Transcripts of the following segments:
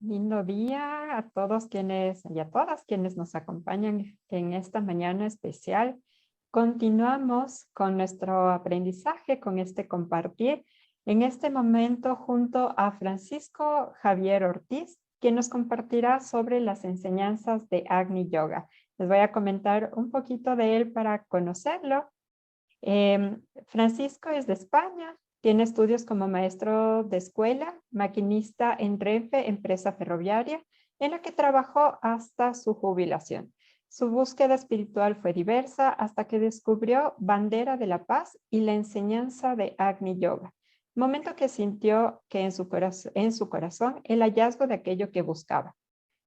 Lindo día a todos quienes y a todas quienes nos acompañan en esta mañana especial. Continuamos con nuestro aprendizaje, con este compartir. En este momento junto a Francisco Javier Ortiz, quien nos compartirá sobre las enseñanzas de Agni Yoga. Les voy a comentar un poquito de él para conocerlo. Francisco es de España. Tiene estudios como maestro de escuela, maquinista en Renfe, empresa ferroviaria, en la que trabajó hasta su jubilación. Su búsqueda espiritual fue diversa hasta que descubrió Bandera de la Paz y la enseñanza de Agni Yoga, momento que sintió que en su corazón el hallazgo de aquello que buscaba.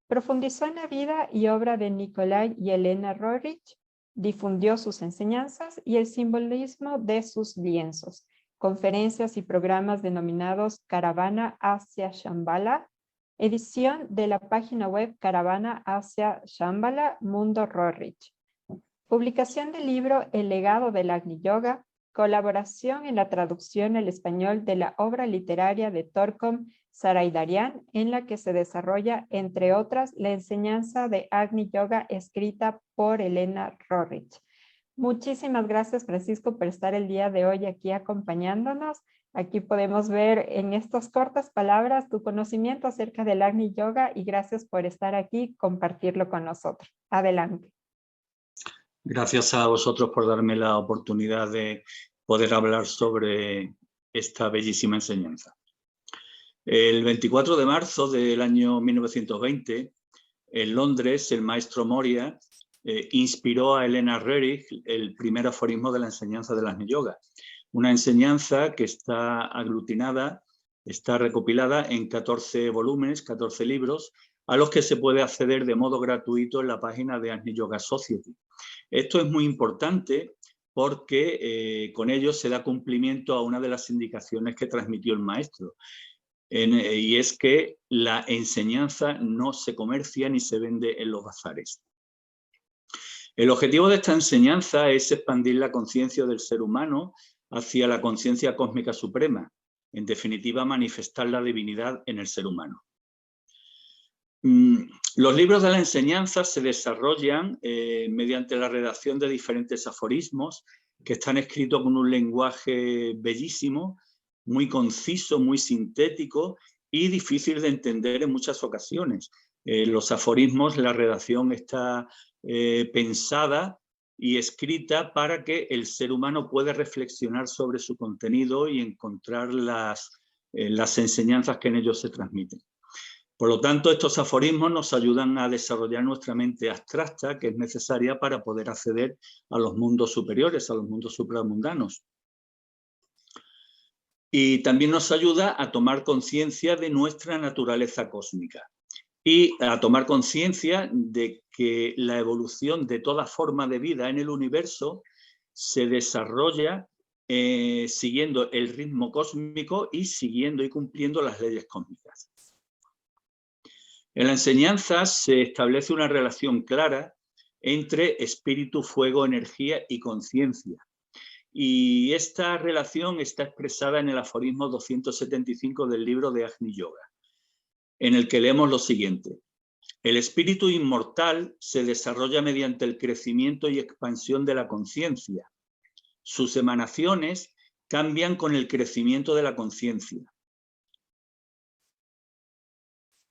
Profundizó en la vida y obra de Nikolai y Elena Roerich, difundió sus enseñanzas y el simbolismo de sus lienzos, conferencias y programas denominados Caravana hacia Shambhala, edición de la página web Caravana hacia Shambhala, Mundo Roerich, publicación del libro El legado del Agni Yoga, colaboración en la traducción al español de la obra literaria de Torkom Saraydarian, en la que se desarrolla, entre otras, la enseñanza de Agni Yoga escrita por Elena Roerich. Muchísimas gracias, Francisco, por estar el día de hoy aquí acompañándonos. Aquí podemos ver en estas cortas palabras tu conocimiento acerca del Agni Yoga y gracias por estar aquí, compartirlo con nosotros. Adelante. Gracias a vosotros por darme la oportunidad de poder hablar sobre esta bellísima enseñanza. El 24 de marzo del año 1920, en Londres, el maestro Moria inspiró a Elena Roerich el primer aforismo de la enseñanza del Agni Yoga. Una enseñanza que está aglutinada, está recopilada en 14 volúmenes, 14 libros, a los que se puede acceder de modo gratuito en la página de Agni Yoga Society. Esto es muy importante porque con ello se da cumplimiento a una de las indicaciones que transmitió el maestro. Y es que la enseñanza no se comercia ni se vende en los bazares. El objetivo de esta enseñanza es expandir la conciencia del ser humano hacia la conciencia cósmica suprema, en definitiva manifestar la divinidad en el ser humano. Los libros de la enseñanza se desarrollan mediante la redacción de diferentes aforismos que están escritos con un lenguaje bellísimo, muy conciso, muy sintético y difícil de entender en muchas ocasiones. Los aforismos, la redacción está pensada y escrita para que el ser humano pueda reflexionar sobre su contenido y encontrar las enseñanzas que en ellos se transmiten. Por lo tanto, estos aforismos nos ayudan a desarrollar nuestra mente abstracta, que es necesaria para poder acceder a los mundos superiores, a los mundos supramundanos. Y también nos ayuda a tomar conciencia de nuestra naturaleza cósmica y a tomar conciencia de que la evolución de toda forma de vida en el universo se desarrolla siguiendo el ritmo cósmico y siguiendo y cumpliendo las leyes cósmicas. En la enseñanza se establece una relación clara entre espíritu, fuego, energía y conciencia. Y esta relación está expresada en el aforismo 275 del libro de Agni Yoga, en el que leemos lo siguiente: el espíritu inmortal se desarrolla mediante el crecimiento y expansión de la conciencia. Sus emanaciones cambian con el crecimiento de la conciencia.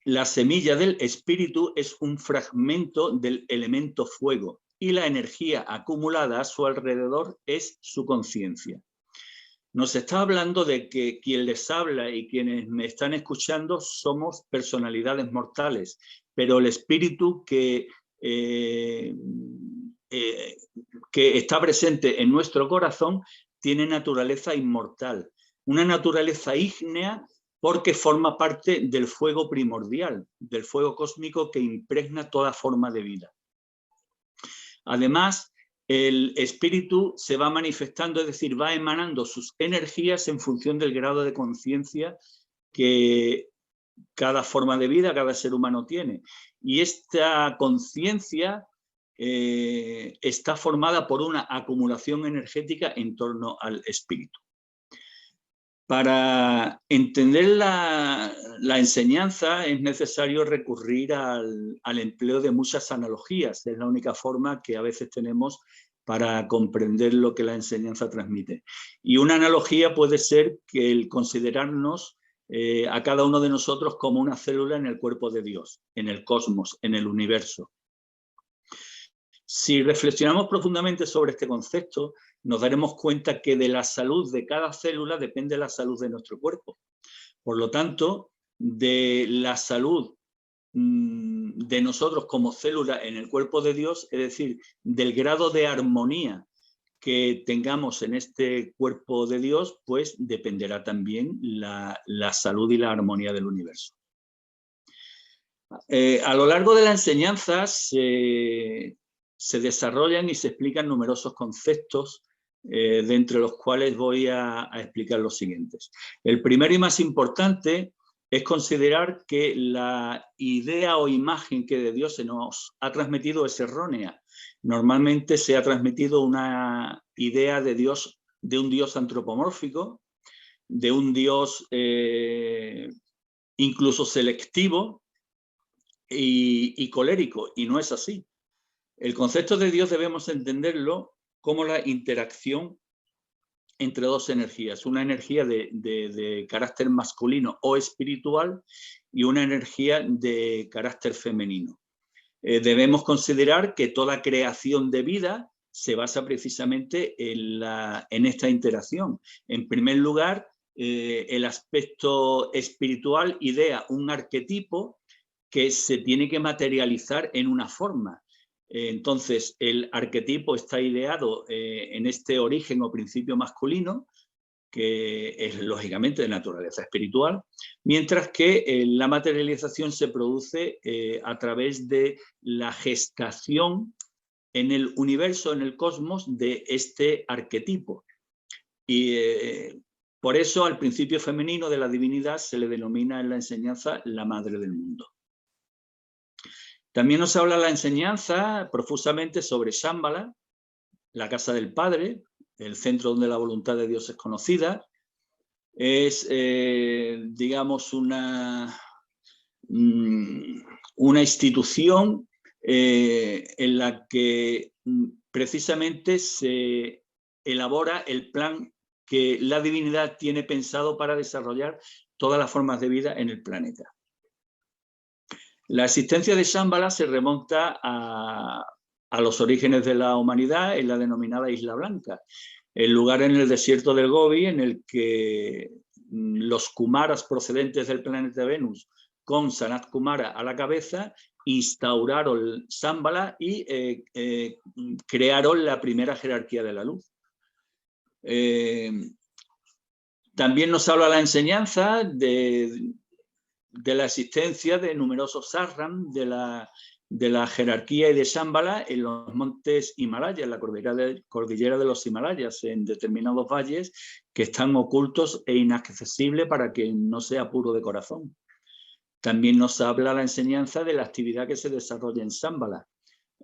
La semilla del espíritu es un fragmento del elemento fuego y la energía acumulada a su alrededor es su conciencia. Nos está hablando de que quien les habla y quienes me están escuchando somos personalidades mortales, pero el espíritu que está presente en nuestro corazón tiene naturaleza inmortal, una naturaleza ígnea, porque forma parte del fuego primordial, del fuego cósmico que impregna toda forma de vida. Además, el espíritu se va manifestando, es decir, va emanando sus energías en función del grado de conciencia que cada forma de vida, cada ser humano tiene. Y esta conciencia está formada por una acumulación energética en torno al espíritu. Para entender la enseñanza es necesario recurrir al empleo de muchas analogías. Es la única forma que a veces tenemos para comprender lo que la enseñanza transmite. Y una analogía puede ser que el considerarnos a cada uno de nosotros como una célula en el cuerpo de Dios, en el cosmos, en el universo. Si reflexionamos profundamente sobre este concepto, nos daremos cuenta que de la salud de cada célula depende la salud de nuestro cuerpo. Por lo tanto, de la salud de nosotros como célula en el cuerpo de Dios, es decir, del grado de armonía que tengamos en este cuerpo de Dios, pues dependerá también la salud y la armonía del universo. A lo largo de la enseñanza se desarrollan y se explican numerosos conceptos, de entre los cuales voy a explicar los siguientes. El primero y más importante es considerar que la idea o imagen que de Dios se nos ha transmitido es errónea. Normalmente se ha transmitido una idea de Dios, de un Dios antropomórfico, de un Dios incluso selectivo y colérico, y no es así. El concepto de Dios debemos entenderlo como la interacción entre dos energías, una energía de carácter masculino o espiritual y una energía de carácter femenino. Debemos considerar que toda creación de vida se basa precisamente en esta interacción. En primer lugar, el aspecto espiritual idea un arquetipo que se tiene que materializar en una forma. Entonces, el arquetipo está ideado en este origen o principio masculino, que es lógicamente de naturaleza espiritual, mientras que la materialización se produce a través de la gestación en el universo, en el cosmos, de este arquetipo. Y por eso al principio femenino de la divinidad se le denomina en la enseñanza la madre del mundo. También nos habla la enseñanza profusamente sobre Shambhala, la casa del Padre, el centro donde la voluntad de Dios es conocida. Es, digamos, una institución en la que precisamente se elabora el plan que la divinidad tiene pensado para desarrollar todas las formas de vida en el planeta. La existencia de Shambhala se remonta a los orígenes de la humanidad en la denominada Isla Blanca, el lugar en el desierto del Gobi en el que los Kumaras procedentes del planeta Venus, con Sanat Kumara a la cabeza, instauraron Shambhala y crearon la primera jerarquía de la luz. También nos habla la enseñanza de la existencia de numerosos ashram de la jerarquía y de Shambhala en los montes Himalayas, en la cordillera de los Himalayas, en determinados valles que están ocultos e inaccesibles para quien no sea puro de corazón. También nos habla la enseñanza de la actividad que se desarrolla en Shambhala,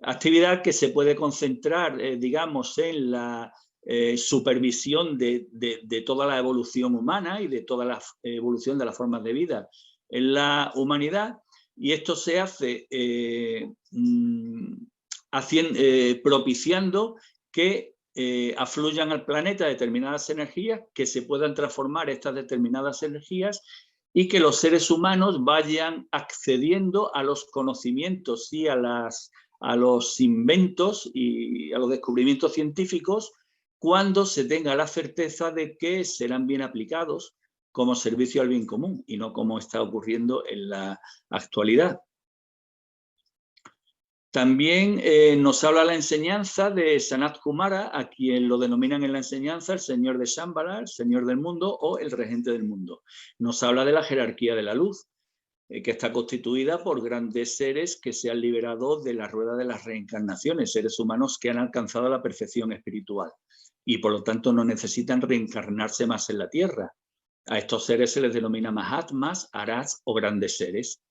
actividad que se puede concentrar, digamos, en la supervisión de toda la evolución humana y de toda la evolución de las formas de vida en la humanidad, y esto se hace propiciando que afluyan al planeta determinadas energías, que se puedan transformar estas determinadas energías y que los seres humanos vayan accediendo a los conocimientos y a los inventos y a los descubrimientos científicos cuando se tenga la certeza de que serán bien aplicados como servicio al bien común y no como está ocurriendo en la actualidad. También nos habla la enseñanza de Sanat Kumara, a quien lo denominan en la enseñanza el señor de Shambhala, el señor del mundo o el regente del mundo. Nos habla de la jerarquía de la luz, que está constituida por grandes seres que se han liberado de la rueda de las reencarnaciones, seres humanos que han alcanzado la perfección espiritual y por lo tanto no necesitan reencarnarse más en la Tierra. A estos seres se les denomina Mahatmas, Arhats o grandes seres.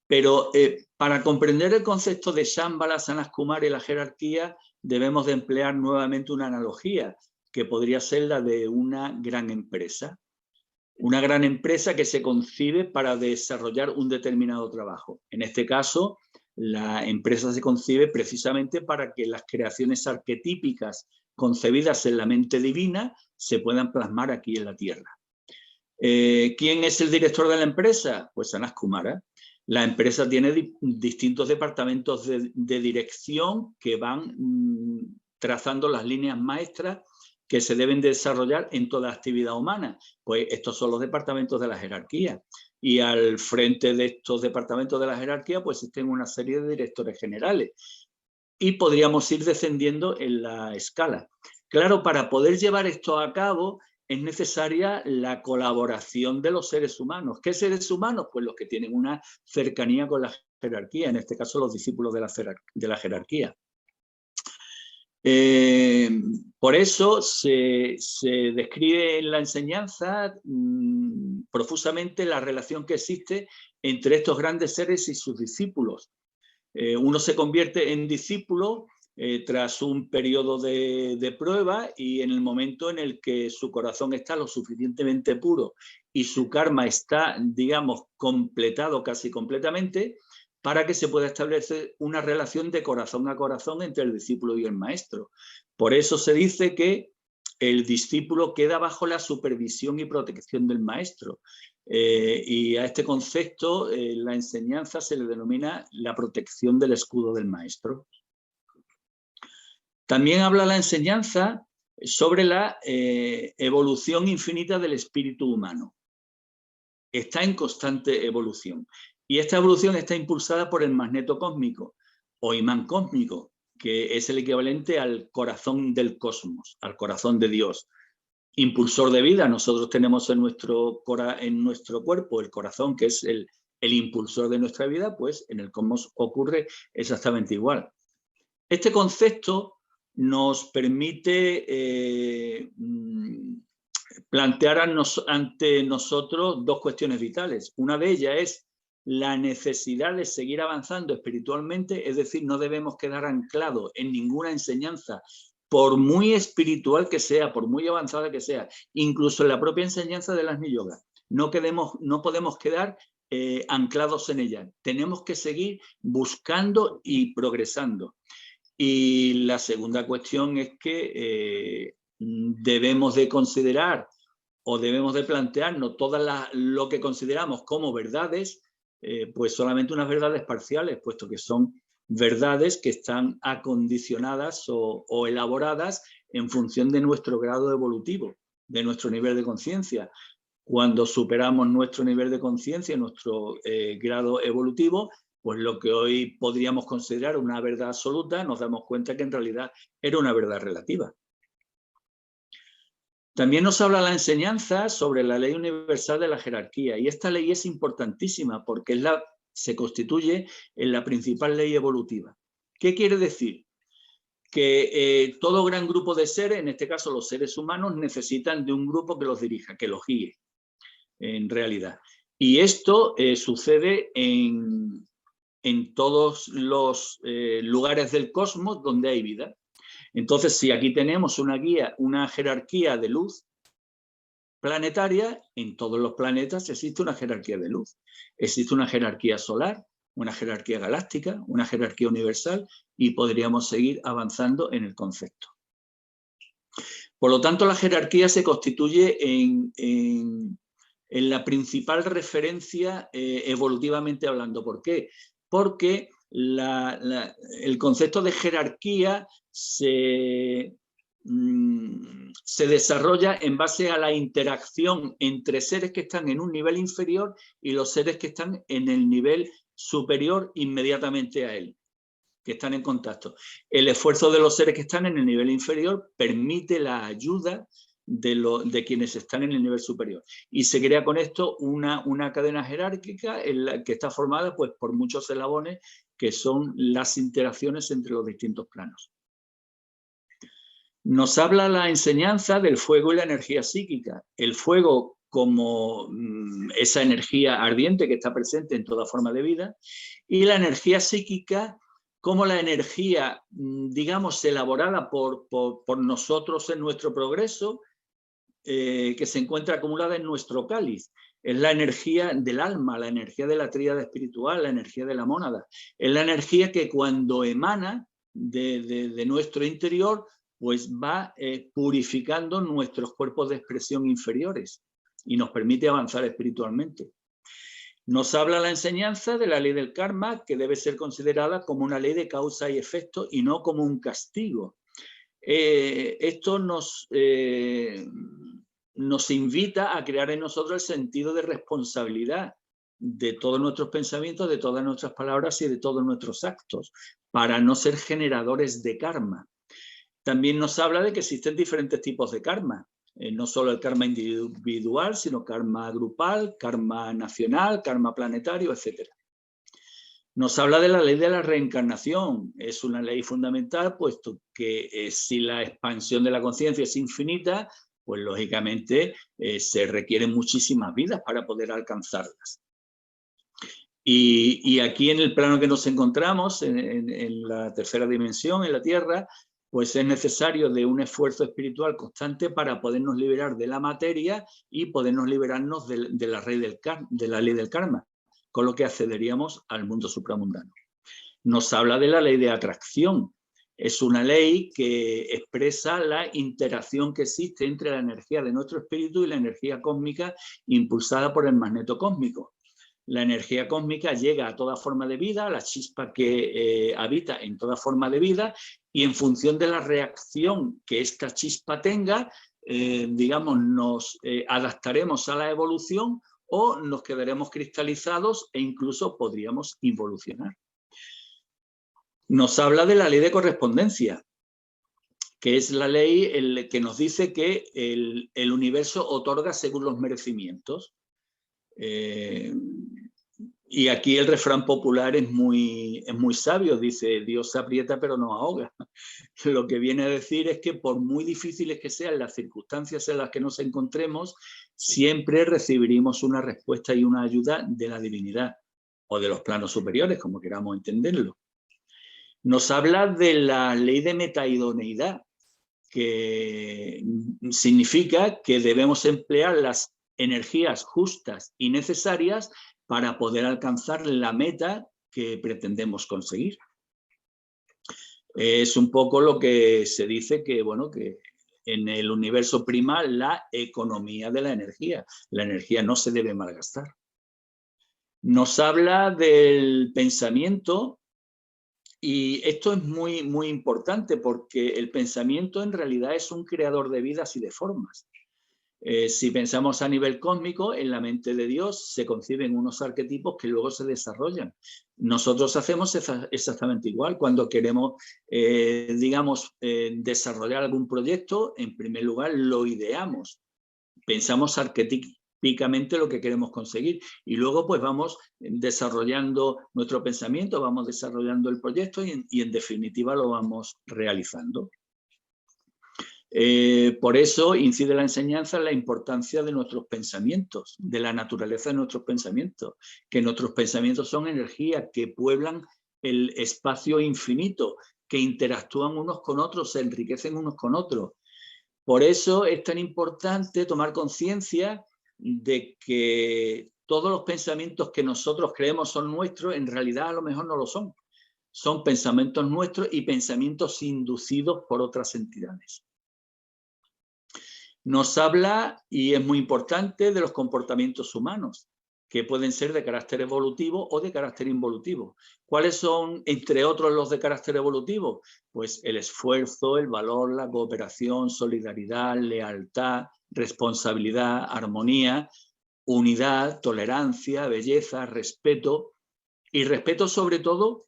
Pero para comprender el concepto de Shambhala, Sanat Kumara y la jerarquía, debemos de emplear nuevamente una analogía, que podría ser la de una gran empresa. Una gran empresa que se concibe para desarrollar un determinado trabajo. En este caso, la empresa se concibe precisamente para que las creaciones arquetípicas concebidas en la mente divina se puedan plasmar aquí en la Tierra. ¿Quién es el director de la empresa? Pues Sanat Kumara. La empresa tiene distintos departamentos de dirección que van trazando las líneas maestras que se deben desarrollar en toda actividad humana. Pues estos son los departamentos de la jerarquía. Y al frente de estos departamentos de la jerarquía, pues existen una serie de directores generales. Y podríamos ir descendiendo en la escala. Claro, para poder llevar esto a cabo es necesaria la colaboración de los seres humanos. ¿Qué seres humanos? Pues los que tienen una cercanía con la jerarquía, en este caso los discípulos de la jerarquía. Por eso se describe en la enseñanza profusamente la relación que existe entre estos grandes seres y sus discípulos. Uno se convierte en discípulo tras un periodo de prueba, y en el momento en el que su corazón está lo suficientemente puro y su karma está, digamos, completado casi completamente, para que se pueda establecer una relación de corazón a corazón entre el discípulo y el maestro. Por eso se dice que el discípulo queda bajo la supervisión y protección del maestro. Y a este concepto, la enseñanza se le denomina la protección del escudo del maestro. También habla la enseñanza sobre la evolución infinita del espíritu humano. Está en constante evolución. Y esta evolución está impulsada por el magneto cósmico o imán cósmico, que es el equivalente al corazón del cosmos, al corazón de Dios. Impulsor de vida, nosotros tenemos en nuestro cuerpo el corazón, que es el impulsor de nuestra vida, pues en el cosmos ocurre exactamente igual. Este concepto nos permite plantear ante nosotros dos cuestiones vitales. Una de ellas es la necesidad de seguir avanzando espiritualmente, es decir, no debemos quedar anclados en ninguna enseñanza, por muy espiritual que sea, por muy avanzada que sea, incluso en la propia enseñanza del Agni Yoga. No podemos quedar anclados en ella. Tenemos que seguir buscando y progresando. Y la segunda cuestión es que debemos de considerar o debemos de plantearnos todo lo que consideramos como verdades, pues solamente unas verdades parciales, puesto que son verdades que están acondicionadas o elaboradas en función de nuestro grado evolutivo, de nuestro nivel de conciencia. Cuando superamos nuestro nivel de conciencia, nuestro grado evolutivo, pues lo que hoy podríamos considerar una verdad absoluta, nos damos cuenta que en realidad era una verdad relativa. También nos habla la enseñanza sobre la ley universal de la jerarquía, y esta ley es importantísima porque se constituye en la principal ley evolutiva. ¿Qué quiere decir? Que todo gran grupo de seres, en este caso los seres humanos, necesitan de un grupo que los dirija, que los guíe, en realidad. Y esto sucede en todos los lugares del cosmos donde hay vida. Entonces, si aquí tenemos una jerarquía de luz planetaria, en todos los planetas existe una jerarquía de luz. Existe una jerarquía solar, una jerarquía galáctica, una jerarquía universal, y podríamos seguir avanzando en el concepto. Por lo tanto, la jerarquía se constituye en la principal referencia evolutivamente hablando. ¿Por qué? Porque el concepto de jerarquía se desarrolla en base a la interacción entre seres que están en un nivel inferior y los seres que están en el nivel superior inmediatamente a él, que están en contacto. El esfuerzo de los seres que están en el nivel inferior permite la ayuda de quienes están en el nivel superior. Y se crea con esto una cadena jerárquica en la que está formada pues, por muchos eslabones, que son las interacciones entre los distintos planos. Nos habla la enseñanza del fuego y la energía psíquica. El fuego como esa energía ardiente que está presente en toda forma de vida, y la energía psíquica cómo la energía, digamos, elaborada por nosotros en nuestro progreso, que se encuentra acumulada en nuestro cáliz. Es la energía del alma, la energía de la tríada espiritual, la energía de la mónada. Es la energía que cuando emana de nuestro interior, pues va purificando nuestros cuerpos de expresión inferiores y nos permite avanzar espiritualmente. Nos habla la enseñanza de la ley del karma, que debe ser considerada como una ley de causa y efecto y no como un castigo. Esto nos invita a crear en nosotros el sentido de responsabilidad de todos nuestros pensamientos, de todas nuestras palabras y de todos nuestros actos, para no ser generadores de karma. También nos habla de que existen diferentes tipos de karma. No solo el karma individual, sino karma grupal, karma nacional, karma planetario, etc. Nos habla de la ley de la reencarnación. Es una ley fundamental, puesto que si la expansión de la conciencia es infinita, pues lógicamente se requieren muchísimas vidas para poder alcanzarlas. Y aquí en el plano que nos encontramos, en la tercera dimensión, en la Tierra, pues es necesario de un esfuerzo espiritual constante para podernos liberar de la materia y podernos liberarnos de la ley del karma, con lo que accederíamos al mundo supramundano. Nos habla de la ley de atracción. Es una ley que expresa la interacción que existe entre la energía de nuestro espíritu y la energía cósmica impulsada por el magneto cósmico. La energía cósmica llega a toda forma de vida, a la chispa que habita en toda forma de vida, y en función de la reacción que esta chispa tenga, digamos, nos adaptaremos a la evolución o nos quedaremos cristalizados e incluso podríamos involucionar. Nos habla de la ley de correspondencia, que es la ley que nos dice que el universo otorga según los merecimientos. Y aquí el refrán popular es muy sabio, dice: Dios aprieta pero no ahoga. Lo que viene a decir es que por muy difíciles que sean las circunstancias en las que nos encontremos, siempre recibiremos una respuesta y una ayuda de la divinidad o de los planos superiores, como queramos entenderlo. Nos habla de la ley de metaidoneidad, que significa que debemos emplear las energías justas y necesarias para poder alcanzar la meta que pretendemos conseguir. Es un poco lo que se dice que, bueno, que en el universo prima la economía de la energía. La energía no se debe malgastar. Nos habla del pensamiento, y esto es muy importante, porque el pensamiento en realidad es un creador de vidas y de formas. Si pensamos a nivel cósmico, en la mente de Dios se conciben unos arquetipos que luego se desarrollan. Nosotros hacemos exactamente igual. Cuando queremos, digamos, desarrollar algún proyecto, en primer lugar lo ideamos. Pensamos arquetípicamente lo que queremos conseguir y luego pues vamos desarrollando nuestro pensamiento, vamos desarrollando el proyecto y en definitiva lo vamos realizando. Por eso incide la enseñanza en la importancia de nuestros pensamientos, de la naturaleza de nuestros pensamientos, que nuestros pensamientos son energía que pueblan el espacio infinito, que interactúan unos con otros, se enriquecen unos con otros. Por eso es tan importante tomar conciencia de que todos los pensamientos que nosotros creemos son nuestros, en realidad a lo mejor no lo son. Son pensamientos nuestros y pensamientos inducidos por otras entidades. Nos habla, y es muy importante, de los comportamientos humanos, que pueden ser de carácter evolutivo o de carácter involutivo. ¿Cuáles son, entre otros, los de carácter evolutivo? Pues el esfuerzo, el valor, la cooperación, solidaridad, lealtad, responsabilidad, armonía, unidad, tolerancia, belleza, respeto, y respeto sobre todo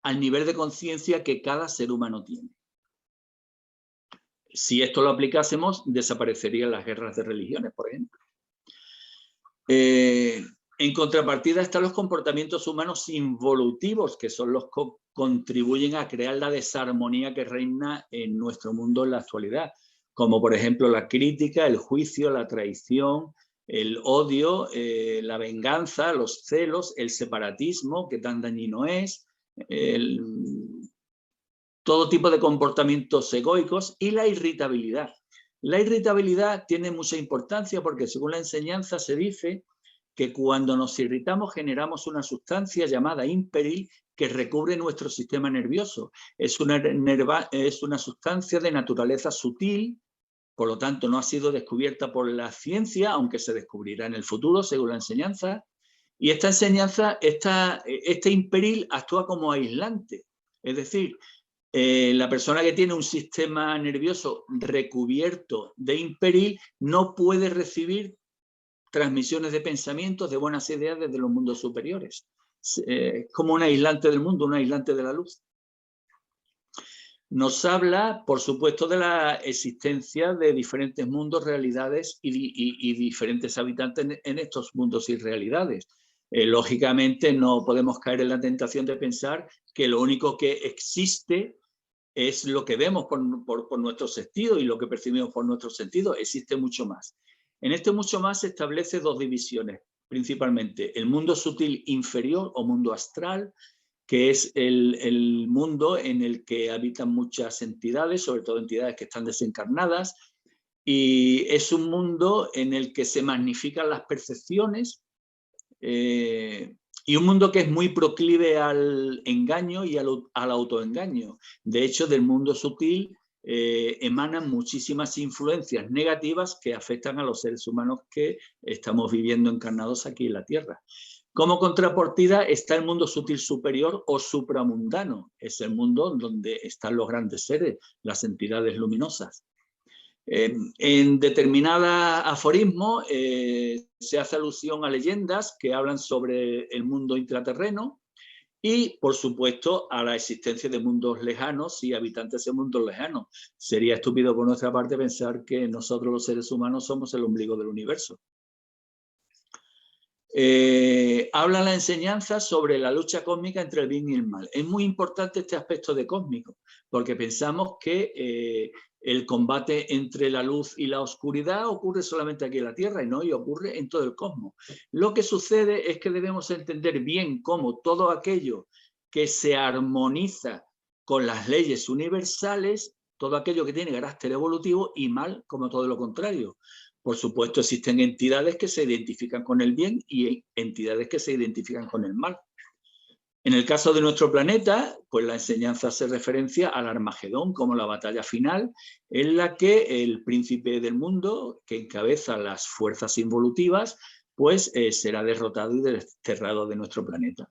al nivel de conciencia que cada ser humano tiene. Si esto lo aplicásemos, desaparecerían las guerras de religiones, por ejemplo. En contrapartida están los comportamientos humanos involutivos, que son los que contribuyen a crear la desarmonía que reina en nuestro mundo en la actualidad, como por ejemplo la crítica, el juicio, la traición, el odio, la venganza, los celos, el separatismo, que tan dañino es, todo tipo de comportamientos egoicos y la irritabilidad. La irritabilidad tiene mucha importancia porque según la enseñanza se dice que cuando nos irritamos generamos una sustancia llamada imperil que recubre nuestro sistema nervioso. Es una sustancia de naturaleza sutil, por lo tanto no ha sido descubierta por la ciencia, aunque se descubrirá en el futuro según la enseñanza. Y esta enseñanza, este imperil actúa como aislante. Es decir, la persona que tiene un sistema nervioso recubierto de imperil no puede recibir transmisiones de pensamientos, de buenas ideas desde los mundos superiores. Como un aislante del mundo, un aislante de la luz. Nos habla, por supuesto, de la existencia de diferentes mundos, realidades y diferentes habitantes en estos mundos y realidades. Lógicamente, no podemos caer en la tentación de pensar que lo único que existe es lo que vemos por nuestros sentidos y lo que percibimos por nuestros sentidos. Existe mucho más. En este mucho más se establece dos divisiones, principalmente el mundo sutil inferior o mundo astral, que es el mundo en el que habitan muchas entidades, sobre todo entidades que están desencarnadas, y es un mundo en el que se magnifican las percepciones, y un mundo que es muy proclive al engaño y al autoengaño. De hecho, del mundo sutil emanan muchísimas influencias negativas que afectan a los seres humanos que estamos viviendo encarnados aquí en la Tierra. Como contrapartida está el mundo sutil superior o supramundano. Es el mundo donde están los grandes seres, las entidades luminosas. En determinada aforismo se hace alusión a leyendas que hablan sobre el mundo intraterreno y, por supuesto, a la existencia de mundos lejanos y habitantes de mundos lejanos. Sería estúpido por nuestra parte pensar que nosotros los seres humanos somos el ombligo del universo. Habla la enseñanza sobre la lucha cósmica entre el bien y el mal. Es muy importante este aspecto de cósmico, porque pensamos que el combate entre la luz y la oscuridad ocurre solamente aquí en la Tierra y no, y ocurre en todo el cosmos. Lo que sucede es que debemos entender bien cómo todo aquello que se armoniza con las leyes universales, todo aquello que tiene carácter evolutivo, y mal como todo lo contrario. Por supuesto, existen entidades que se identifican con el bien y entidades que se identifican con el mal. En el caso de nuestro planeta, pues la enseñanza hace referencia al Armagedón como la batalla final en la que el príncipe del mundo, que encabeza las fuerzas involutivas, pues será derrotado y desterrado de nuestro planeta.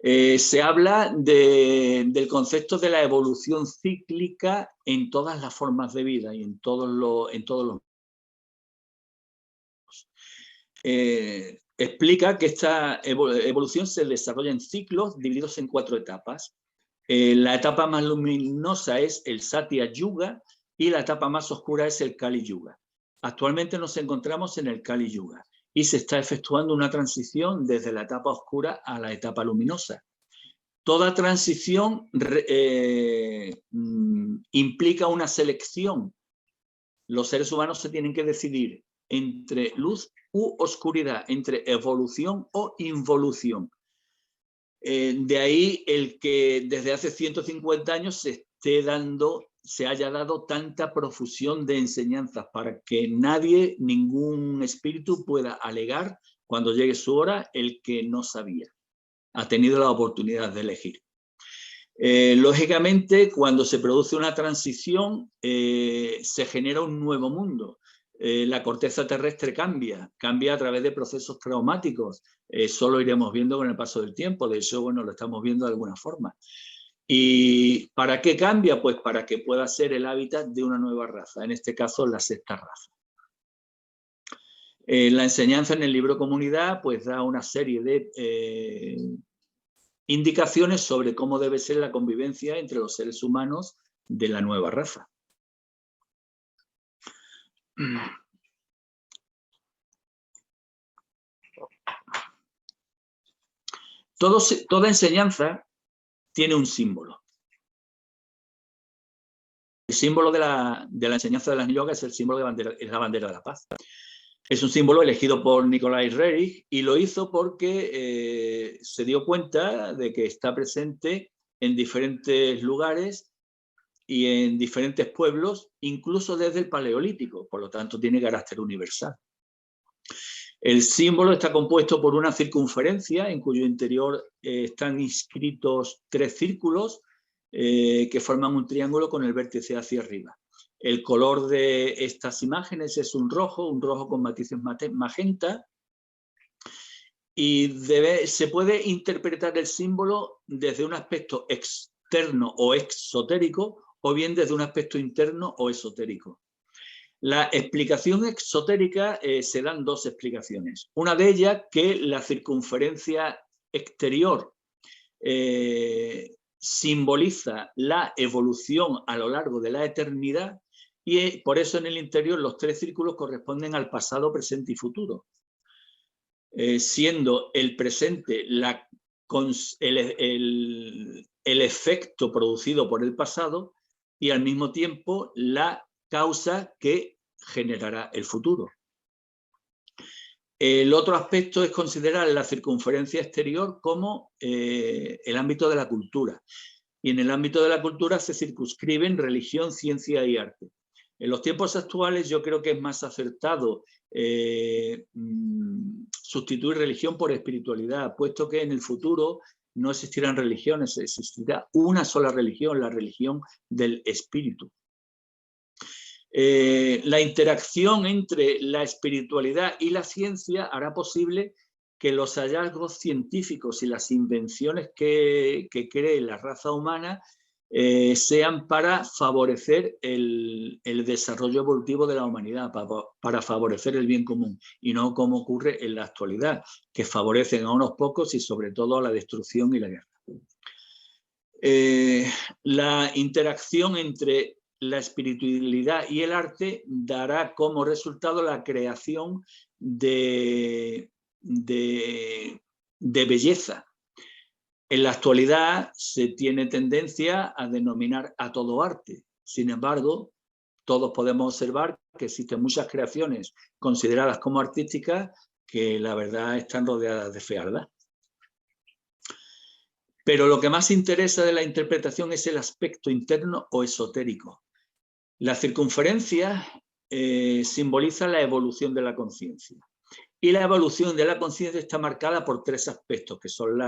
Se habla del concepto de la evolución cíclica en todas las formas de vida y en todos los explica que esta evolución se desarrolla en ciclos divididos en 4 etapas. La etapa más luminosa es el Satya Yuga y la etapa más oscura es el Kali Yuga. Actualmente nos encontramos en el Kali Yuga y se está efectuando una transición desde la etapa oscura a la etapa luminosa. Toda transición implica una selección. Los seres humanos se tienen que decidir entre luz u oscuridad, entre evolución o involución. De ahí el que desde hace 150 años se haya dado tanta profusión de enseñanzas para que nadie, ningún espíritu pueda alegar cuando llegue su hora el que no sabía. Ha tenido la oportunidad de elegir. Lógicamente, cuando se produce una transición, se genera un nuevo mundo. La corteza terrestre cambia a través de procesos traumáticos. Eso lo iremos viendo con el paso del tiempo. De hecho, bueno, lo estamos viendo de alguna forma. ¿Y para qué cambia? Pues para que pueda ser el hábitat de una nueva raza, en este caso la 6ª raza. La enseñanza en el libro Comunidad pues da una serie de indicaciones sobre cómo debe ser la convivencia entre los seres humanos de la nueva raza. Toda enseñanza tiene un símbolo. El símbolo de la enseñanza de las yogas es el símbolo de la bandera de la paz. Es un símbolo elegido por Nikolai Roerich y lo hizo porque se dio cuenta de que está presente en diferentes lugares y en diferentes pueblos, incluso desde el Paleolítico, por lo tanto tiene carácter universal. El símbolo está compuesto por una circunferencia en cuyo interior están inscritos 3 círculos que forman un triángulo con el vértice hacia arriba. El color de estas imágenes es un rojo con matices magenta, y se puede interpretar el símbolo desde un aspecto externo o exotérico, o bien desde un aspecto interno o esotérico. La explicación exotérica se dan 2 explicaciones. Una de ellas, que la circunferencia exterior simboliza la evolución a lo largo de la eternidad, y por eso en el interior los 3 círculos corresponden al pasado, presente y futuro. Siendo el presente el efecto producido por el pasado y al mismo tiempo la causa que generará el futuro. El otro aspecto es considerar la circunferencia exterior como el ámbito de la cultura. Y en el ámbito de la cultura se circunscriben religión, ciencia y arte. En los tiempos actuales yo creo que es más acertado sustituir religión por espiritualidad, puesto que en el futuro no existirán religiones, existirá una sola religión, la religión del espíritu. La interacción entre la espiritualidad y la ciencia hará posible que los hallazgos científicos y las invenciones que cree la raza humana sean para favorecer el desarrollo evolutivo de la humanidad, para favorecer el bien común, y no como ocurre en la actualidad, que favorecen a unos pocos y sobre todo a la destrucción y la guerra. La interacción entre la espiritualidad y el arte dará como resultado la creación de belleza. En la actualidad se tiene tendencia a denominar a todo arte. Sin embargo, todos podemos observar que existen muchas creaciones consideradas como artísticas que la verdad están rodeadas de fealdad. Pero lo que más interesa de la interpretación es el aspecto interno o esotérico. La circunferencia simboliza la evolución de la conciencia. Y la evolución de la conciencia está marcada por 3 aspectos, que son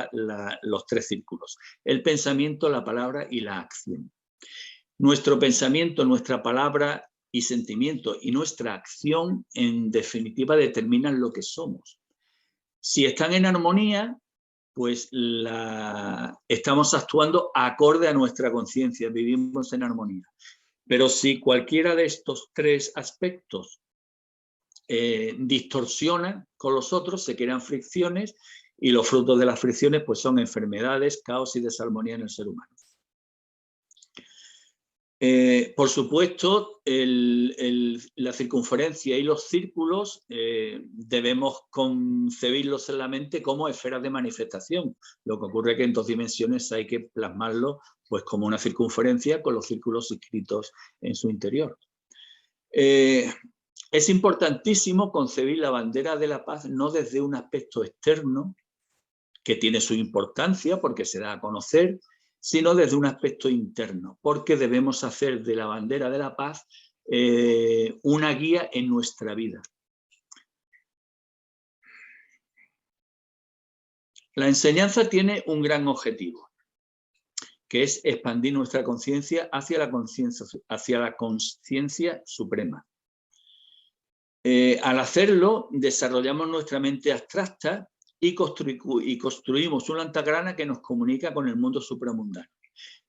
los 3 círculos: el pensamiento, la palabra y la acción. Nuestro pensamiento, nuestra palabra y sentimiento y nuestra acción, en definitiva, determinan lo que somos. Si están en armonía, pues estamos actuando acorde a nuestra conciencia, vivimos en armonía. Pero si cualquiera de estos 3 aspectos distorsiona con los otros, se crean fricciones, y los frutos de las fricciones pues son enfermedades, caos y desarmonía en el ser humano. Por supuesto, la circunferencia y los círculos debemos concebirlos en la mente como esferas de manifestación. Lo que ocurre es que en 2 dimensiones hay que plasmarlo pues como una circunferencia con los círculos inscritos en su interior. Es importantísimo concebir la bandera de la paz no desde un aspecto externo, que tiene su importancia porque se da a conocer, sino desde un aspecto interno, porque debemos hacer de la bandera de la paz una guía en nuestra vida. La enseñanza tiene un gran objetivo, que es expandir nuestra conciencia hacia la conciencia suprema. Al hacerlo, desarrollamos nuestra mente abstracta y construimos una antagrana que nos comunica con el mundo supramundano.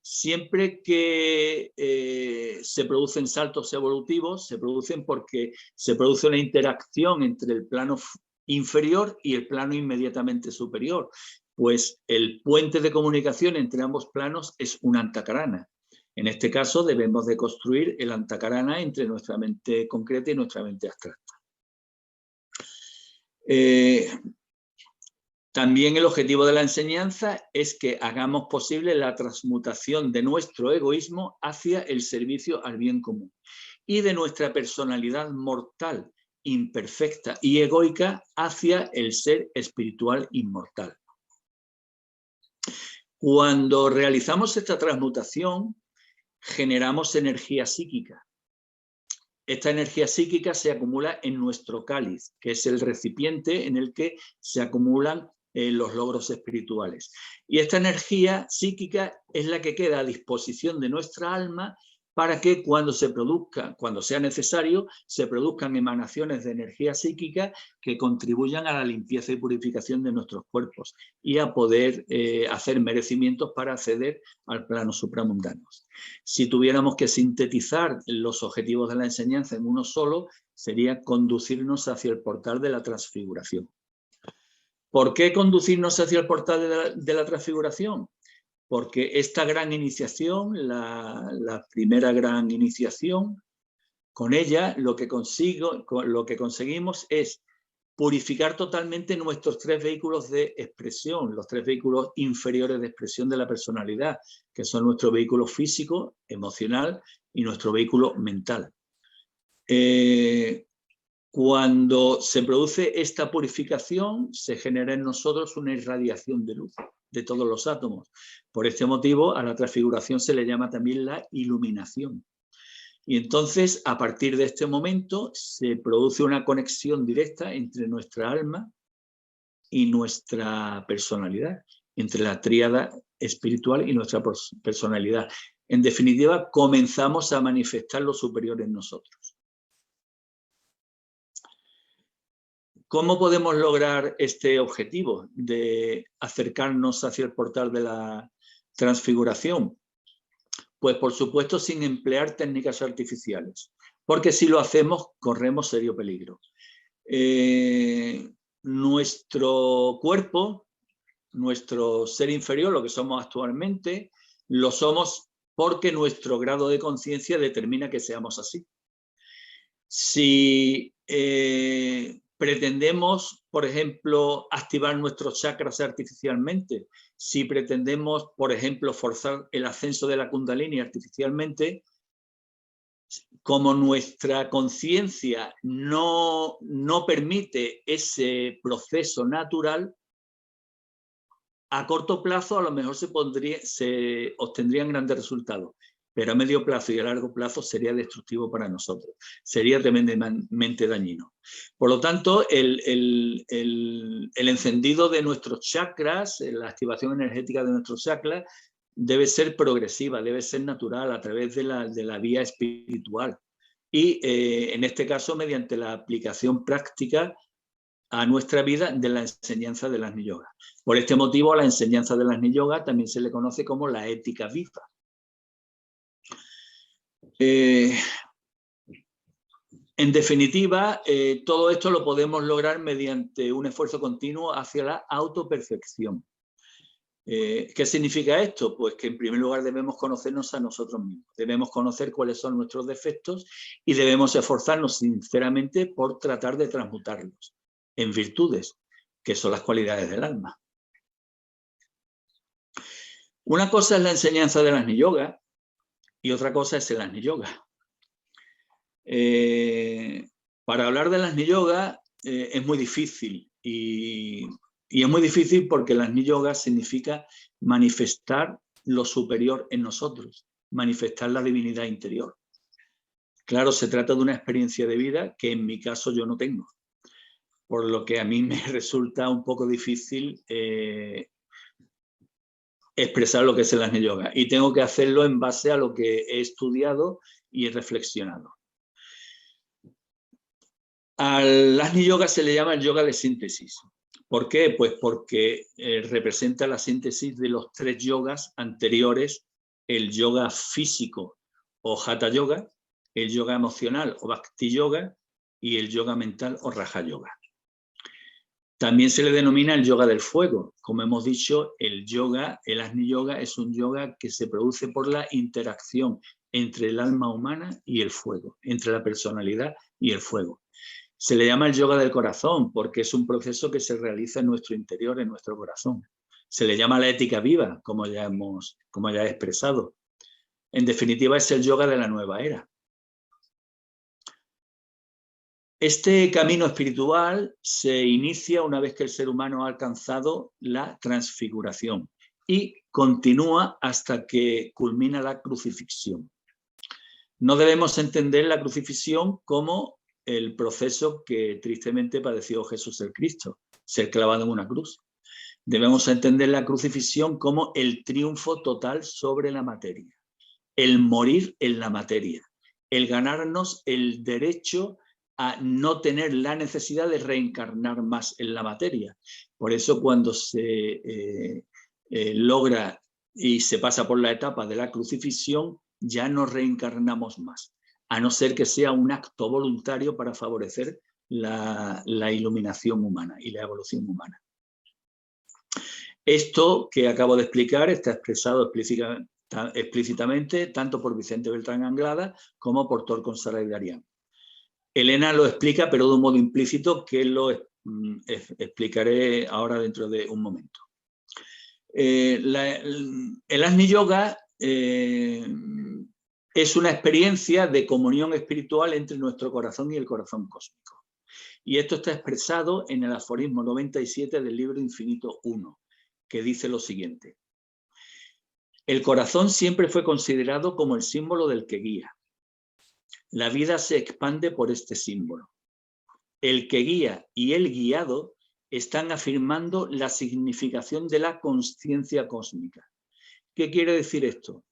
Siempre que se producen saltos evolutivos, se producen porque se produce una interacción entre el plano inferior y el plano inmediatamente superior, pues el puente de comunicación entre ambos planos es una antagrana. En este caso debemos de construir el antagrana entre nuestra mente concreta y nuestra mente abstracta. También el objetivo de la enseñanza es que hagamos posible la transmutación de nuestro egoísmo hacia el servicio al bien común y de nuestra personalidad mortal imperfecta y egoica hacia el ser espiritual inmortal. Cuando realizamos esta transmutación, generamos energía psíquica. Esta energía psíquica se acumula en nuestro cáliz, que es el recipiente en el que se acumulan los logros espirituales. Y esta energía psíquica es la que queda a disposición de nuestra alma para que cuando sea necesario, se produzcan emanaciones de energía psíquica que contribuyan a la limpieza y purificación de nuestros cuerpos y a poder hacer merecimientos para acceder al plano supramundano. Si tuviéramos que sintetizar los objetivos de la enseñanza en uno solo, sería conducirnos hacia el portal de la transfiguración. ¿Por qué conducirnos hacia el portal de la transfiguración? Porque esta gran iniciación, la primera gran iniciación, con ella lo que conseguimos es purificar totalmente nuestros 3 vehículos de expresión, los 3 vehículos inferiores de expresión de la personalidad, que son nuestro vehículo físico, emocional y nuestro vehículo mental. Cuando se produce esta purificación, se genera en nosotros una irradiación de luz de todos los átomos. Por este motivo, a la transfiguración se le llama también la iluminación. Y entonces, a partir de este momento, se produce una conexión directa entre nuestra alma y nuestra personalidad, entre la tríada espiritual y nuestra personalidad. En definitiva, comenzamos a manifestar lo superior en nosotros. ¿Cómo podemos lograr este objetivo de acercarnos hacia el portal de la transfiguración? Pues por supuesto sin emplear técnicas artificiales, porque si lo hacemos corremos serio peligro. Nuestro cuerpo, nuestro ser inferior, lo que somos actualmente, lo somos porque nuestro grado de conciencia determina que seamos así. Si pretendemos, por ejemplo, activar nuestros chakras artificialmente, si pretendemos, por ejemplo, forzar el ascenso de la Kundalini artificialmente, como nuestra conciencia no permite ese proceso natural, a corto plazo a lo mejor se obtendrían grandes resultados, pero a medio plazo y a largo plazo sería destructivo para nosotros, sería tremendamente dañino. Por lo tanto, el encendido de nuestros chakras, la activación energética de nuestros chakras, debe ser progresiva, debe ser natural a través de la vía espiritual. Y en este caso, mediante la aplicación práctica a nuestra vida de la enseñanza de las Agni Yoga. Por este motivo, a la enseñanza de las Agni Yoga también se le conoce como la ética viva. En definitiva, todo esto lo podemos lograr mediante un esfuerzo continuo hacia la autoperfección. ¿Qué significa esto? Pues que en primer lugar debemos conocernos a nosotros mismos, debemos conocer cuáles son nuestros defectos y debemos esforzarnos sinceramente por tratar de transmutarlos en virtudes, que son las cualidades del alma. Una cosa es la enseñanza de las Agni Yoga y otra cosa es el Agni Yoga. Para hablar de las Agni Yoga es muy difícil y es muy difícil porque las Agni Yoga significa manifestar lo superior en nosotros, manifestar la divinidad interior. Claro, se trata de una experiencia de vida que en mi caso yo no tengo, por lo que a mí me resulta un poco difícil expresar lo que es el Agni Yoga y tengo que hacerlo en base a lo que he estudiado y he reflexionado. Al Agni Yoga se le llama el yoga de síntesis. ¿Por qué? Pues porque representa la síntesis de los 3 yogas anteriores, el yoga físico o Hatha Yoga, el yoga emocional o Bhakti Yoga y el yoga mental o Raja Yoga. También se le denomina el yoga del fuego. Como hemos dicho, el Agni Yoga es un yoga que se produce por la interacción entre el alma humana y el fuego, entre la personalidad y el fuego. Se le llama el yoga del corazón porque es un proceso que se realiza en nuestro interior, en nuestro corazón. Se le llama la ética viva, como ya he expresado. En definitiva, es el yoga de la nueva era. Este camino espiritual se inicia una vez que el ser humano ha alcanzado la transfiguración y continúa hasta que culmina la crucifixión. No debemos entender la crucifixión como el proceso que tristemente padeció Jesús el Cristo, ser clavado en una cruz. Debemos entender la crucifixión como el triunfo total sobre la materia, el morir en la materia, el ganarnos el derecho a no tener la necesidad de reencarnar más en la materia. Por eso cuando se logra y se pasa por la etapa de la crucifixión, ya no reencarnamos más, a no ser que sea un acto voluntario para favorecer la iluminación humana y la evolución humana. Esto que acabo de explicar está expresado explícitamente tanto por Vicente Beltrán Anglada como por Torcon Saraydarian. Elena lo explica, pero de un modo implícito, que lo explicaré ahora dentro de un momento. El Agni Yoga es una experiencia de comunión espiritual entre nuestro corazón y el corazón cósmico. Y esto está expresado en el aforismo 97 del libro Infinito 1, que dice lo siguiente: el corazón siempre fue considerado como el símbolo del que guía. La vida se expande por este símbolo. El que guía y el guiado están afirmando la significación de la consciencia cósmica. ¿Qué quiere decir esto?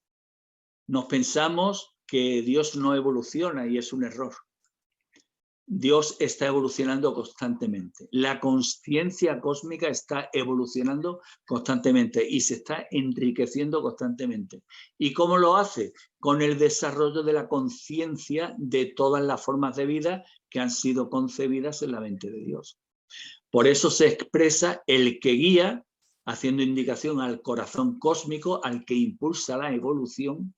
Nos pensamos que Dios no evoluciona y es un error. Dios está evolucionando constantemente. La consciencia cósmica está evolucionando constantemente y se está enriqueciendo constantemente. ¿Y cómo lo hace? Con el desarrollo de la conciencia de todas las formas de vida que han sido concebidas en la mente de Dios. Por eso se expresa el que guía, haciendo indicación al corazón cósmico, al que impulsa la evolución,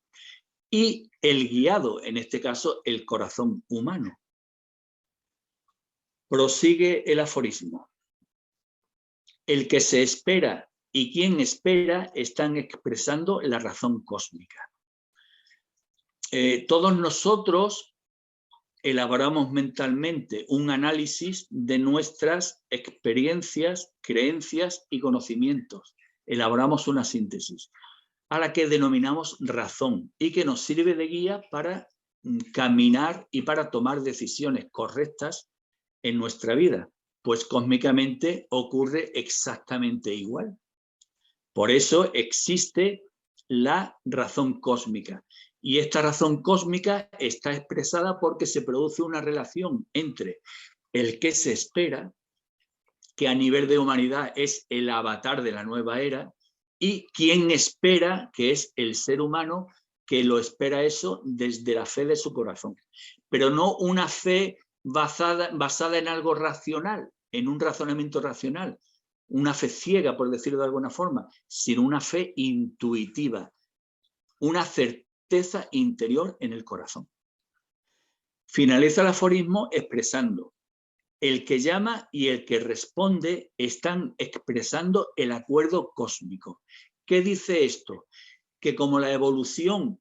y el guiado, en este caso, el corazón humano. Prosigue el aforismo. El que se espera y quien espera están expresando la razón cósmica. Todos nosotros elaboramos mentalmente un análisis de nuestras experiencias, creencias y conocimientos. Elaboramos una síntesis a la que denominamos razón y que nos sirve de guía para caminar y para tomar decisiones correctas en nuestra vida, pues cósmicamente ocurre exactamente igual. Por eso existe la razón cósmica. Y esta razón cósmica está expresada porque se produce una relación entre el que se espera, que a nivel de humanidad es el avatar de la nueva era, y quien espera, que es el ser humano, que lo espera eso desde la fe de su corazón. Pero no una fe basada en algo racional, en un razonamiento racional, una fe ciega, por decirlo de alguna forma, sino una fe intuitiva, una certeza interior en el corazón. Finaliza el aforismo expresando: el que llama y el que responde están expresando el acuerdo cósmico. ¿Qué dice esto? Que como la evolución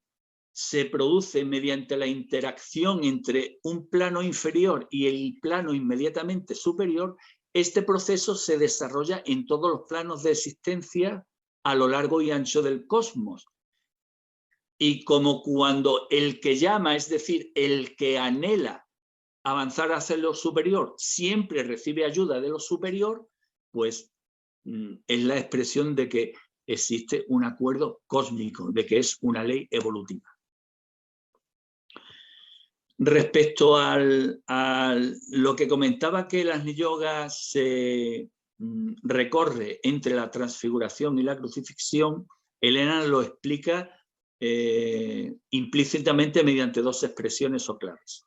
se produce mediante la interacción entre un plano inferior y el plano inmediatamente superior, este proceso se desarrolla en todos los planos de existencia a lo largo y ancho del cosmos. Y como cuando el que llama, es decir, el que anhela avanzar hacia lo superior, siempre recibe ayuda de lo superior, pues es la expresión de que existe un acuerdo cósmico, de que es una ley evolutiva. Respecto a lo que comentaba, que el Agni Yoga se recorre entre la transfiguración y la crucifixión, Elena lo explica implícitamente mediante dos expresiones o claves.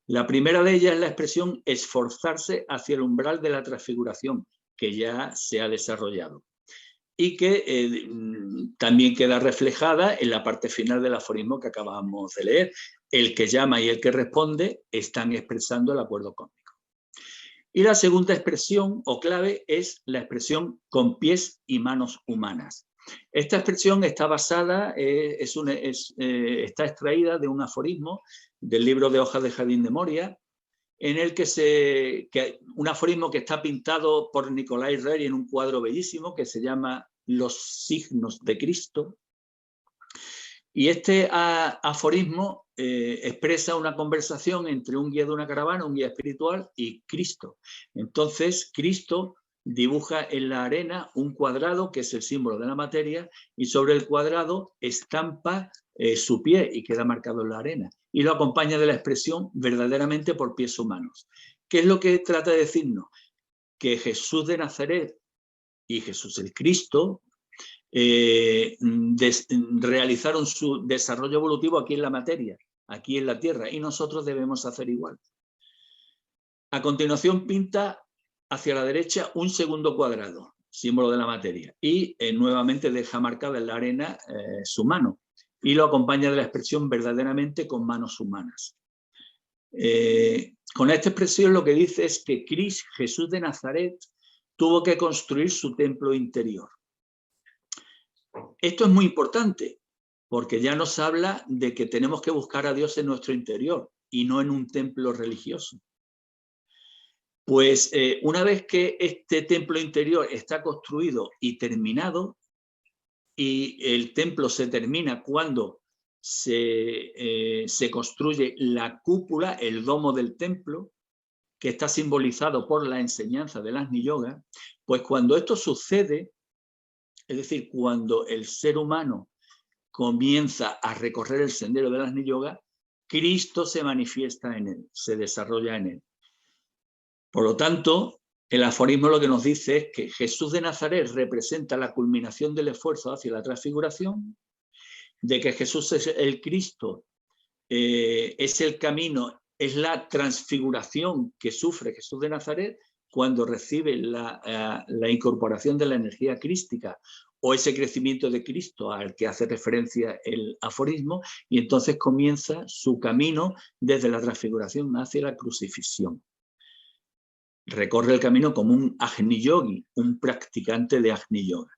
La primera de ellas es la expresión esforzarse hacia el umbral de la transfiguración, que ya se ha desarrollado y que también queda reflejada en la parte final del aforismo que acabamos de leer. El que llama y el que responde están expresando el acuerdo cósmico. Y la segunda expresión o clave es la expresión con pies y manos humanas. Esta expresión está basada, está extraída de un aforismo del libro de Hojas de Jardín de Moria, en el un aforismo que está pintado por Nicolai Reri en un cuadro bellísimo que se llama Los signos de Cristo. Y este aforismo expresa una conversación entre un guía de una caravana, un guía espiritual, y Cristo. Entonces, Cristo dibuja en la arena un cuadrado que es el símbolo de la materia y sobre el cuadrado estampa su pie y queda marcado en la arena. Y lo acompaña de la expresión verdaderamente por pies humanos. ¿Qué es lo que trata de decirnos? Que Jesús de Nazaret y Jesús el Cristo realizaron su desarrollo evolutivo aquí en la materia, aquí en la Tierra, y nosotros debemos hacer igual. A continuación pinta hacia la derecha un segundo cuadrado, símbolo de la materia, y nuevamente deja marcada en la arena su mano, y lo acompaña de la expresión verdaderamente con manos humanas. Con esta expresión lo que dice es que Jesús de Nazaret tuvo que construir su templo interior. Esto es muy importante, porque ya nos habla de que tenemos que buscar a Dios en nuestro interior y no en un templo religioso. Pues una vez que este templo interior está construido y terminado, y el templo se termina cuando se construye la cúpula, el domo del templo, que está simbolizado por la enseñanza del Agni Yoga, pues cuando esto sucede, es decir, cuando el ser humano comienza a recorrer el sendero del Agni Yoga, Cristo se manifiesta en él, se desarrolla en él. Por lo tanto, el aforismo lo que nos dice es que Jesús de Nazaret representa la culminación del esfuerzo hacia la transfiguración, de que Jesús es el Cristo, es el camino, es la transfiguración que sufre Jesús de Nazaret cuando recibe la incorporación de la energía crística o ese crecimiento de Cristo al que hace referencia el aforismo, y entonces comienza su camino desde la transfiguración hacia la crucifixión. Recorre el camino como un Agni Yogi, un practicante de Agni Yoga.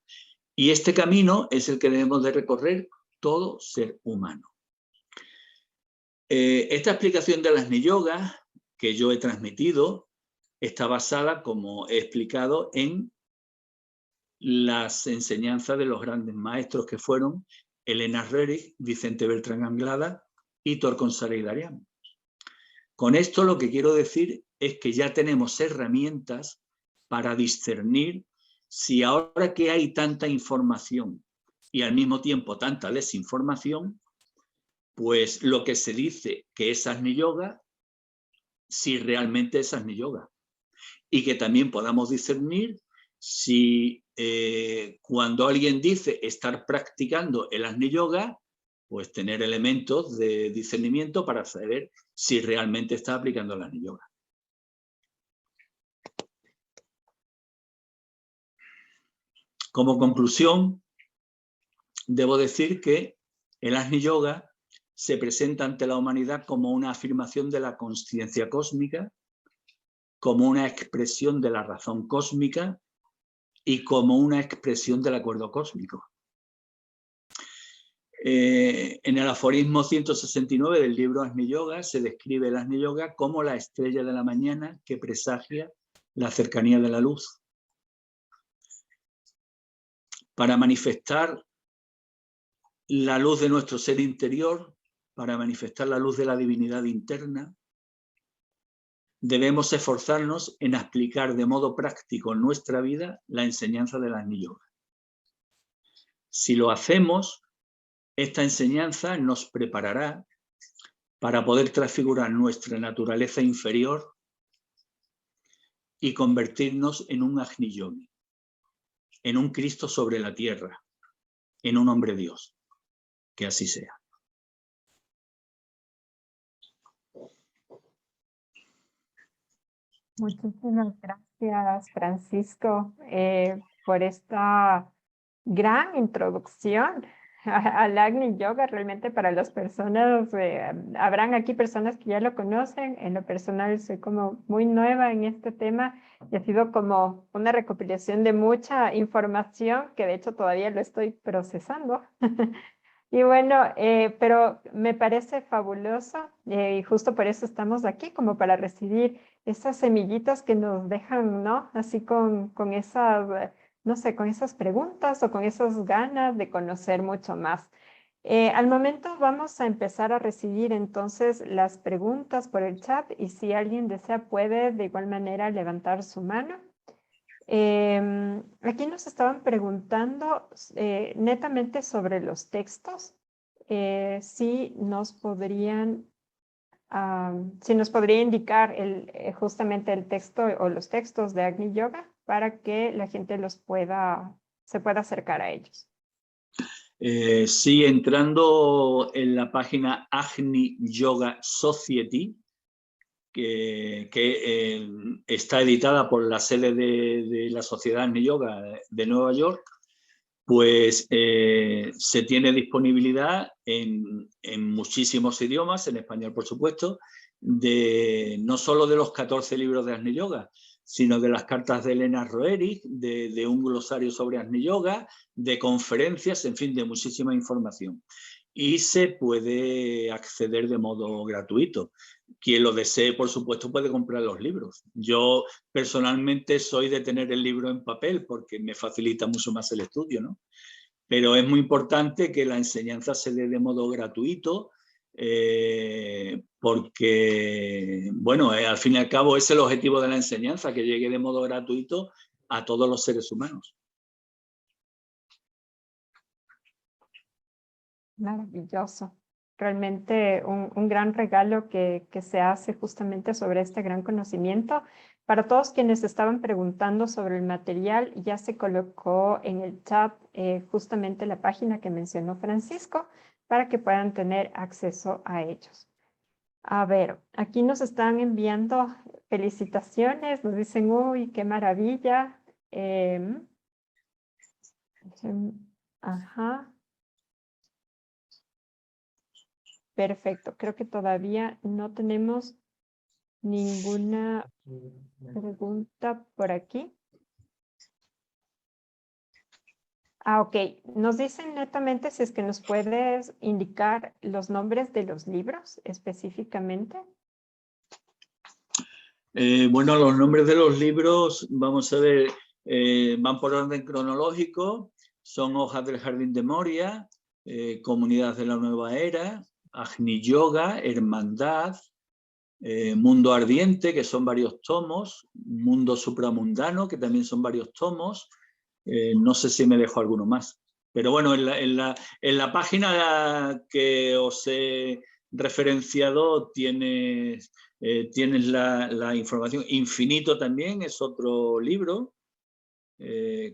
Y este camino es el que debemos de recorrer todo ser humano. Esta explicación del Agni Yoga que yo he transmitido está basada, como he explicado, en las enseñanzas de los grandes maestros que fueron Elena Rerich, Vicente Beltrán Anglada y Torkon Sareidarian. Con esto lo que quiero decir es que ya tenemos herramientas para discernir si ahora que hay tanta información y al mismo tiempo tanta desinformación, pues lo que se dice que es Agni Yoga, si realmente es Agni Yoga. Y que también podamos discernir si cuando alguien dice estar practicando el Agni Yoga, pues tener elementos de discernimiento para saber si realmente está aplicando el Agni Yoga. Como conclusión, debo decir que el Agni Yoga se presenta ante la humanidad como una afirmación de la consciencia cósmica, como una expresión de la razón cósmica y como una expresión del acuerdo cósmico. En el aforismo 169 del libro Agni Yoga se describe el Agni Yoga como la estrella de la mañana que presagia la cercanía de la luz. Para manifestar la luz de nuestro ser interior, para manifestar la luz de la divinidad interna, debemos esforzarnos en aplicar de modo práctico en nuestra vida la enseñanza del Agni Yoga. Si lo hacemos, esta enseñanza nos preparará para poder transfigurar nuestra naturaleza inferior y convertirnos en un Agni Yogi, en un Cristo sobre la tierra, en un hombre Dios. Que así sea. Muchísimas gracias, Francisco, por esta gran introducción al Agni Yoga. Realmente para las personas, habrán aquí personas que ya lo conocen. En lo personal soy como muy nueva en este tema y ha sido como una recopilación de mucha información que de hecho todavía lo estoy procesando. Y bueno, pero me parece fabuloso y justo por eso estamos aquí, como para recibir esas semillitas que nos dejan, ¿no? Así con esas, no sé, con esas preguntas o con esas ganas de conocer mucho más. Al momento vamos a empezar a recibir entonces las preguntas por el chat y si alguien desea puede de igual manera levantar su mano. Aquí nos estaban preguntando netamente sobre los textos, si nos podrían, si nos podría indicar justamente el texto o los textos de Agni Yoga para que la gente se pueda acercar a ellos. Sí, entrando en la página Agni Yoga Society, que está editada por la sede de la Sociedad Agni Yoga de Nueva York, pues se tiene disponibilidad en muchísimos idiomas, en español por supuesto, no solo de los 14 libros de Agni Yoga, sino de las cartas de Elena Roerich, de un glosario sobre Agni Yoga, de conferencias, en fin, de muchísima información. Y se puede acceder de modo gratuito. Quien lo desee, por supuesto, puede comprar los libros. Yo personalmente soy de tener el libro en papel porque me facilita mucho más el estudio, ¿no? Pero es muy importante que la enseñanza se dé de modo gratuito porque, bueno, al fin y al cabo es el objetivo de la enseñanza, que llegue de modo gratuito a todos los seres humanos. Maravilloso. Realmente un gran regalo que se hace justamente sobre este gran conocimiento. Para todos quienes estaban preguntando sobre el material, ya se colocó en el chat justamente la página que mencionó Francisco para que puedan tener acceso a ellos. A ver, aquí nos están enviando felicitaciones, nos dicen, uy, qué maravilla. Ajá. Perfecto, creo que todavía no tenemos ninguna pregunta por aquí. Ok, nos dicen netamente si es que nos puedes indicar los nombres de los libros específicamente. Bueno, los nombres de los libros, vamos a ver, van por orden cronológico, son Hojas del Jardín de Moria, Comunidad de la Nueva Era, Agni Yoga, Hermandad, Mundo Ardiente, que son varios tomos, Mundo Supramundano, que también son varios tomos, no sé si me dejo alguno más. Pero bueno, en la página que os he referenciado tienes la información. Infinito también es otro libro.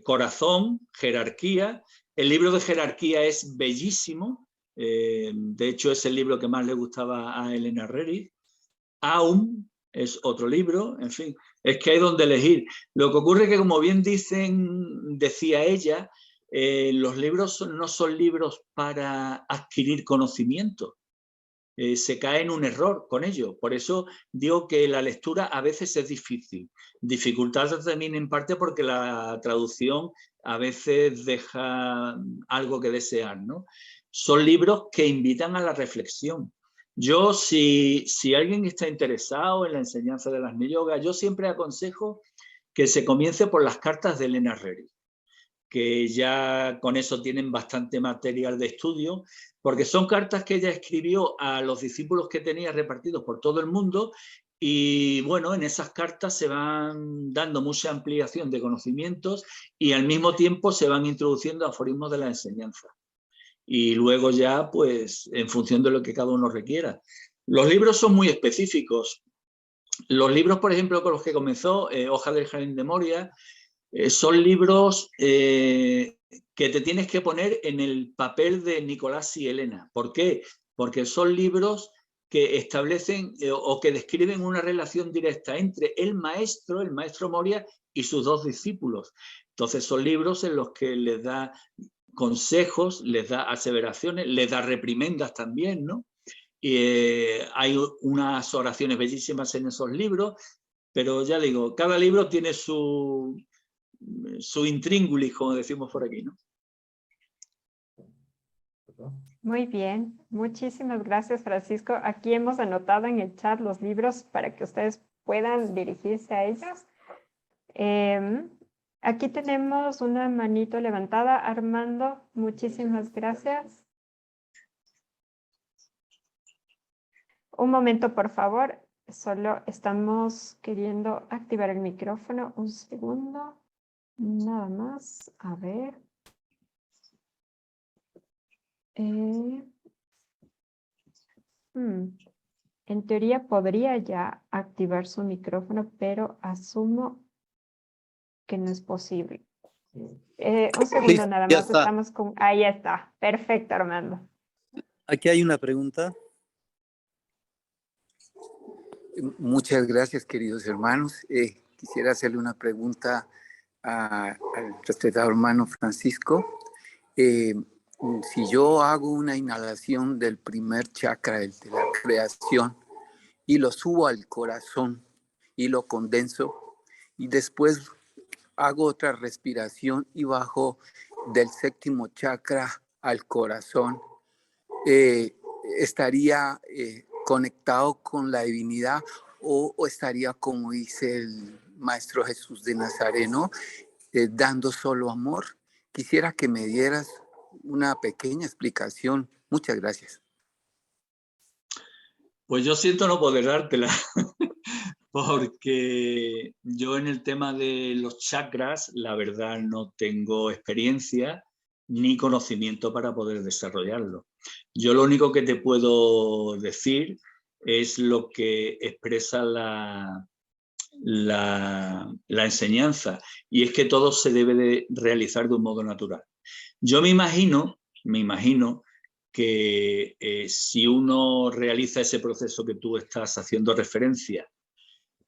Corazón, Jerarquía. El libro de Jerarquía es bellísimo. De hecho, es el libro que más le gustaba a Elena Roerich. Aum es otro libro. En fin, es que hay donde elegir. Lo que ocurre es que, como bien decía ella, los libros no son libros para adquirir conocimiento. Se cae en un error con ello. Por eso digo que la lectura a veces es difícil. Dificultad también en parte porque la traducción a veces deja algo que desear, ¿no? Son libros que invitan a la reflexión. Yo, si alguien está interesado en la enseñanza de las Agni Yoga, yo siempre aconsejo que se comience por las cartas de Elena Roerich, que ya con eso tienen bastante material de estudio, porque son cartas que ella escribió a los discípulos que tenía repartidos por todo el mundo y bueno, en esas cartas se van dando mucha ampliación de conocimientos y al mismo tiempo se van introduciendo aforismos de la enseñanza. Y luego ya, pues, en función de lo que cada uno requiera. Los libros son muy específicos. Los libros, por ejemplo, con los que comenzó, Hojas del Jardín de Moria, son libros que te tienes que poner en el papel de Nicolás y Elena. ¿Por qué? Porque son libros que establecen o que describen una relación directa entre el maestro Moria, y sus dos discípulos. Entonces son libros en los que les da consejos, les da aseveraciones, les da reprimendas también, ¿no? Hay unas oraciones bellísimas en esos libros, pero ya digo, cada libro tiene su intríngulis, como decimos por aquí, ¿no? Muy bien, muchísimas gracias, Francisco. Aquí hemos anotado en el chat los libros para que ustedes puedan dirigirse a ellos. Aquí tenemos una manito levantada. Armando, muchísimas gracias. Un momento, por favor. Solo estamos queriendo activar el micrófono. Un segundo. Nada más. A ver. En teoría podría ya activar su micrófono, pero asumo que no es posible. Un segundo nada Ya más, está. estamos con... Ahí está, perfecto, Armando. Aquí hay una pregunta. Muchas gracias, queridos hermanos. Quisiera hacerle una pregunta al respetado hermano Francisco. Si yo hago una inhalación del primer chakra, el de la creación, y lo subo al corazón y lo condenso, y después hago otra respiración y bajo del séptimo chakra al corazón, estaría conectado con la divinidad o estaría, como dice el Maestro Jesús de Nazareno, dando solo amor. Quisiera que me dieras una pequeña explicación. Muchas gracias. Pues yo siento no poder dártela, porque yo en el tema de los chakras, la verdad no tengo experiencia ni conocimiento para poder desarrollarlo. Yo lo único que te puedo decir es lo que expresa la enseñanza, y es que todo se debe de realizar de un modo natural. Yo me imagino que si uno realiza ese proceso que tú estás haciendo referencia,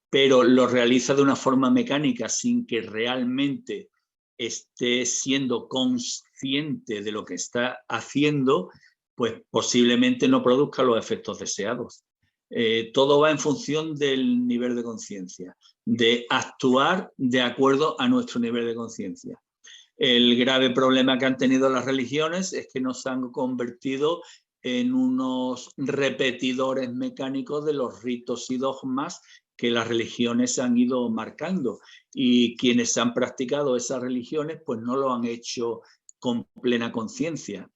pero lo realiza de una forma mecánica sin que realmente esté siendo consciente de lo que está haciendo, pues posiblemente no produzca los efectos deseados. Todo va en función del nivel de conciencia, de actuar de acuerdo a nuestro nivel de conciencia. El grave problema que han tenido las religiones es que nos han convertido en unos repetidores mecánicos de los ritos y dogmas que las religiones han ido marcando, y quienes han practicado esas religiones pues no lo han hecho con plena conciencia.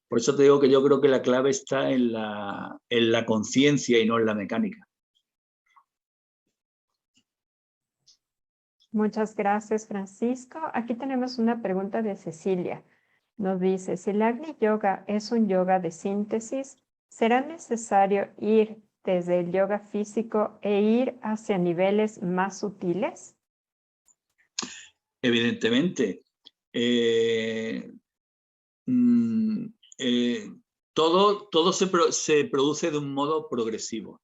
Por eso te digo que yo creo que la clave está en la conciencia y no en la mecánica. Muchas gracias, Francisco. Aquí tenemos una pregunta de Cecilia. Nos dice, si el Agni Yoga es un yoga de síntesis, ¿será necesario ir desde el yoga físico e ir hacia niveles más sutiles? Evidentemente. Todo se produce de un modo progresivo,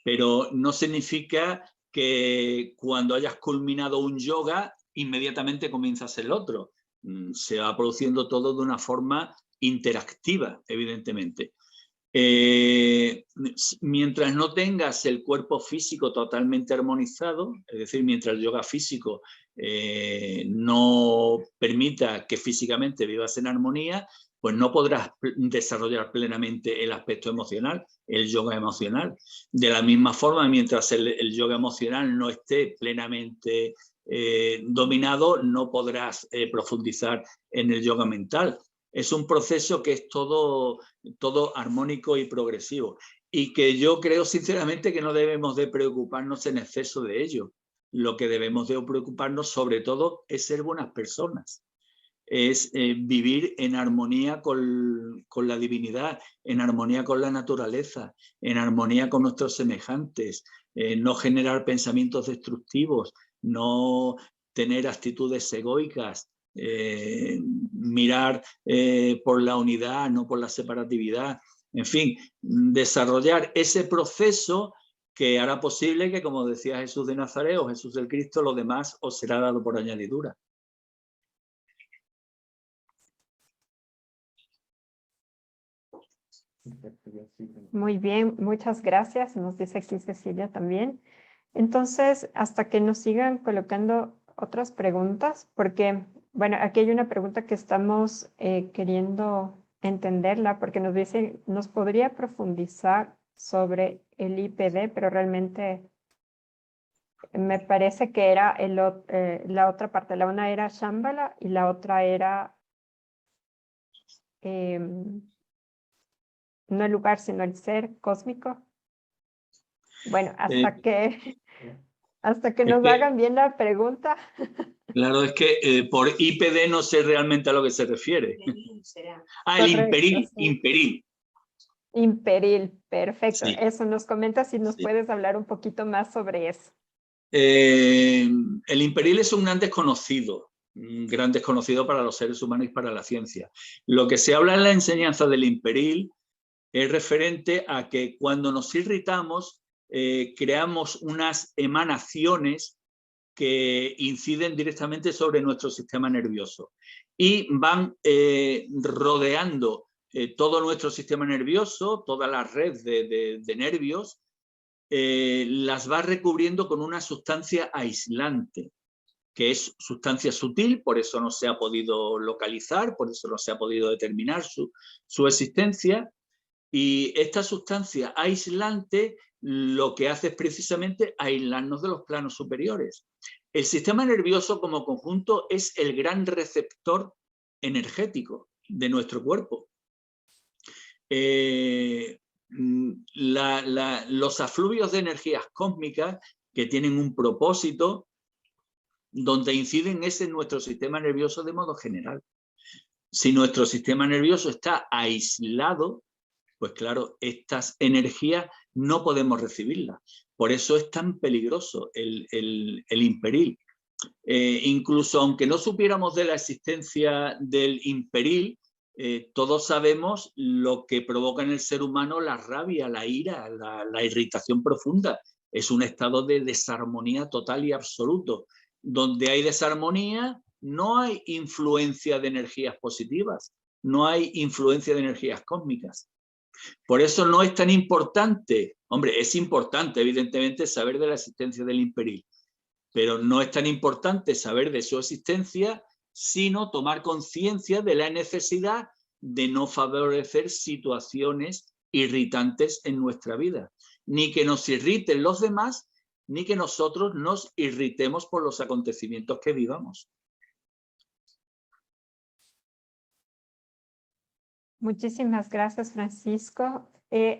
pero no significa que cuando hayas culminado un yoga inmediatamente comienzas el otro. Se va produciendo todo de una forma interactiva, evidentemente. Mientras no tengas el cuerpo físico totalmente armonizado, es decir, mientras el yoga físico no permita que físicamente vivas en armonía, pues no podrás desarrollar plenamente el aspecto emocional, el yoga emocional. De la misma forma, mientras el yoga emocional no esté plenamente dominado, no podrás profundizar en el yoga mental. Es un proceso que es todo armónico y progresivo, y que yo creo sinceramente que no debemos de preocuparnos en exceso de ello. Lo que debemos de preocuparnos sobre todo es ser buenas personas, es vivir en armonía con la divinidad, en armonía con la naturaleza, en armonía con nuestros semejantes, no generar pensamientos destructivos, no tener actitudes egoicas, mirar por la unidad, no por la separatividad. En fin, desarrollar ese proceso que hará posible que, como decía Jesús de Nazaret o Jesús del Cristo, lo demás os será dado por añadidura. Muy bien, muchas gracias. Nos dice aquí Cecilia también. Entonces, hasta que nos sigan colocando otras preguntas, porque, bueno, aquí hay una pregunta que estamos queriendo entenderla, porque nos podría profundizar sobre el IPD, pero realmente me parece que era la otra parte. La una era Shambhala y la otra era no el lugar, sino el ser cósmico. Bueno, hasta que nos hagan bien la pregunta. Claro, es que por IPD no sé realmente a lo que se refiere. El imperil, Sí. imperil. Imperil, perfecto. Sí. Eso nos comentas si nos puedes hablar un poquito más sobre eso. El imperil es un gran desconocido para los seres humanos y para la ciencia. Lo que se habla en la enseñanza del imperil es referente a que cuando nos irritamos creamos unas emanaciones que inciden directamente sobre nuestro sistema nervioso y van rodeando todo nuestro sistema nervioso, toda la red de nervios, las va recubriendo con una sustancia aislante, que es sustancia sutil, por eso no se ha podido localizar, por eso no se ha podido determinar su existencia. Y esta sustancia aislante lo que hace es precisamente aislarnos de los planos superiores. El sistema nervioso como conjunto es el gran receptor energético de nuestro cuerpo. Los afluvios de energías cósmicas que tienen un propósito donde inciden es en nuestro sistema nervioso de modo general. Si nuestro sistema nervioso está aislado, pues claro, estas energías no podemos recibirlas. Por eso es tan peligroso el imperil. Incluso aunque no supiéramos de la existencia del imperil, todos sabemos lo que provoca en el ser humano la rabia, la ira, la irritación profunda. Es un estado de desarmonía total y absoluto. Donde hay desarmonía, no hay influencia de energías positivas, no hay influencia de energías cósmicas. Por eso no es tan importante, hombre, es importante evidentemente saber de la existencia del imperil, pero no es tan importante saber de su existencia, sino tomar conciencia de la necesidad de no favorecer situaciones irritantes en nuestra vida, ni que nos irriten los demás, ni que nosotros nos irritemos por los acontecimientos que vivamos. Muchísimas gracias, Francisco.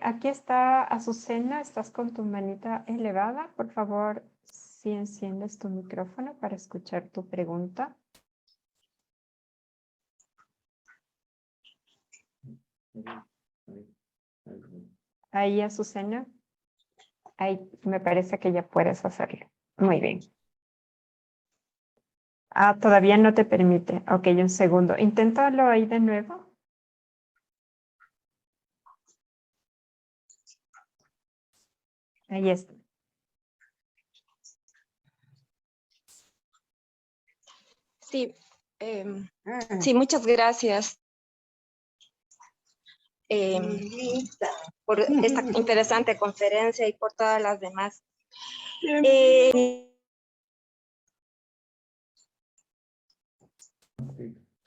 Aquí está Azucena, estás con tu manita elevada. Por favor, si enciendes tu micrófono para escuchar tu pregunta. Ahí, Azucena. Ahí me parece que ya puedes hacerlo. Muy bien. Ah, todavía no te permite. Ok, un segundo. Inténtalo ahí de nuevo. Ahí está. Sí, sí, muchas gracias por esta interesante conferencia y por todas las demás.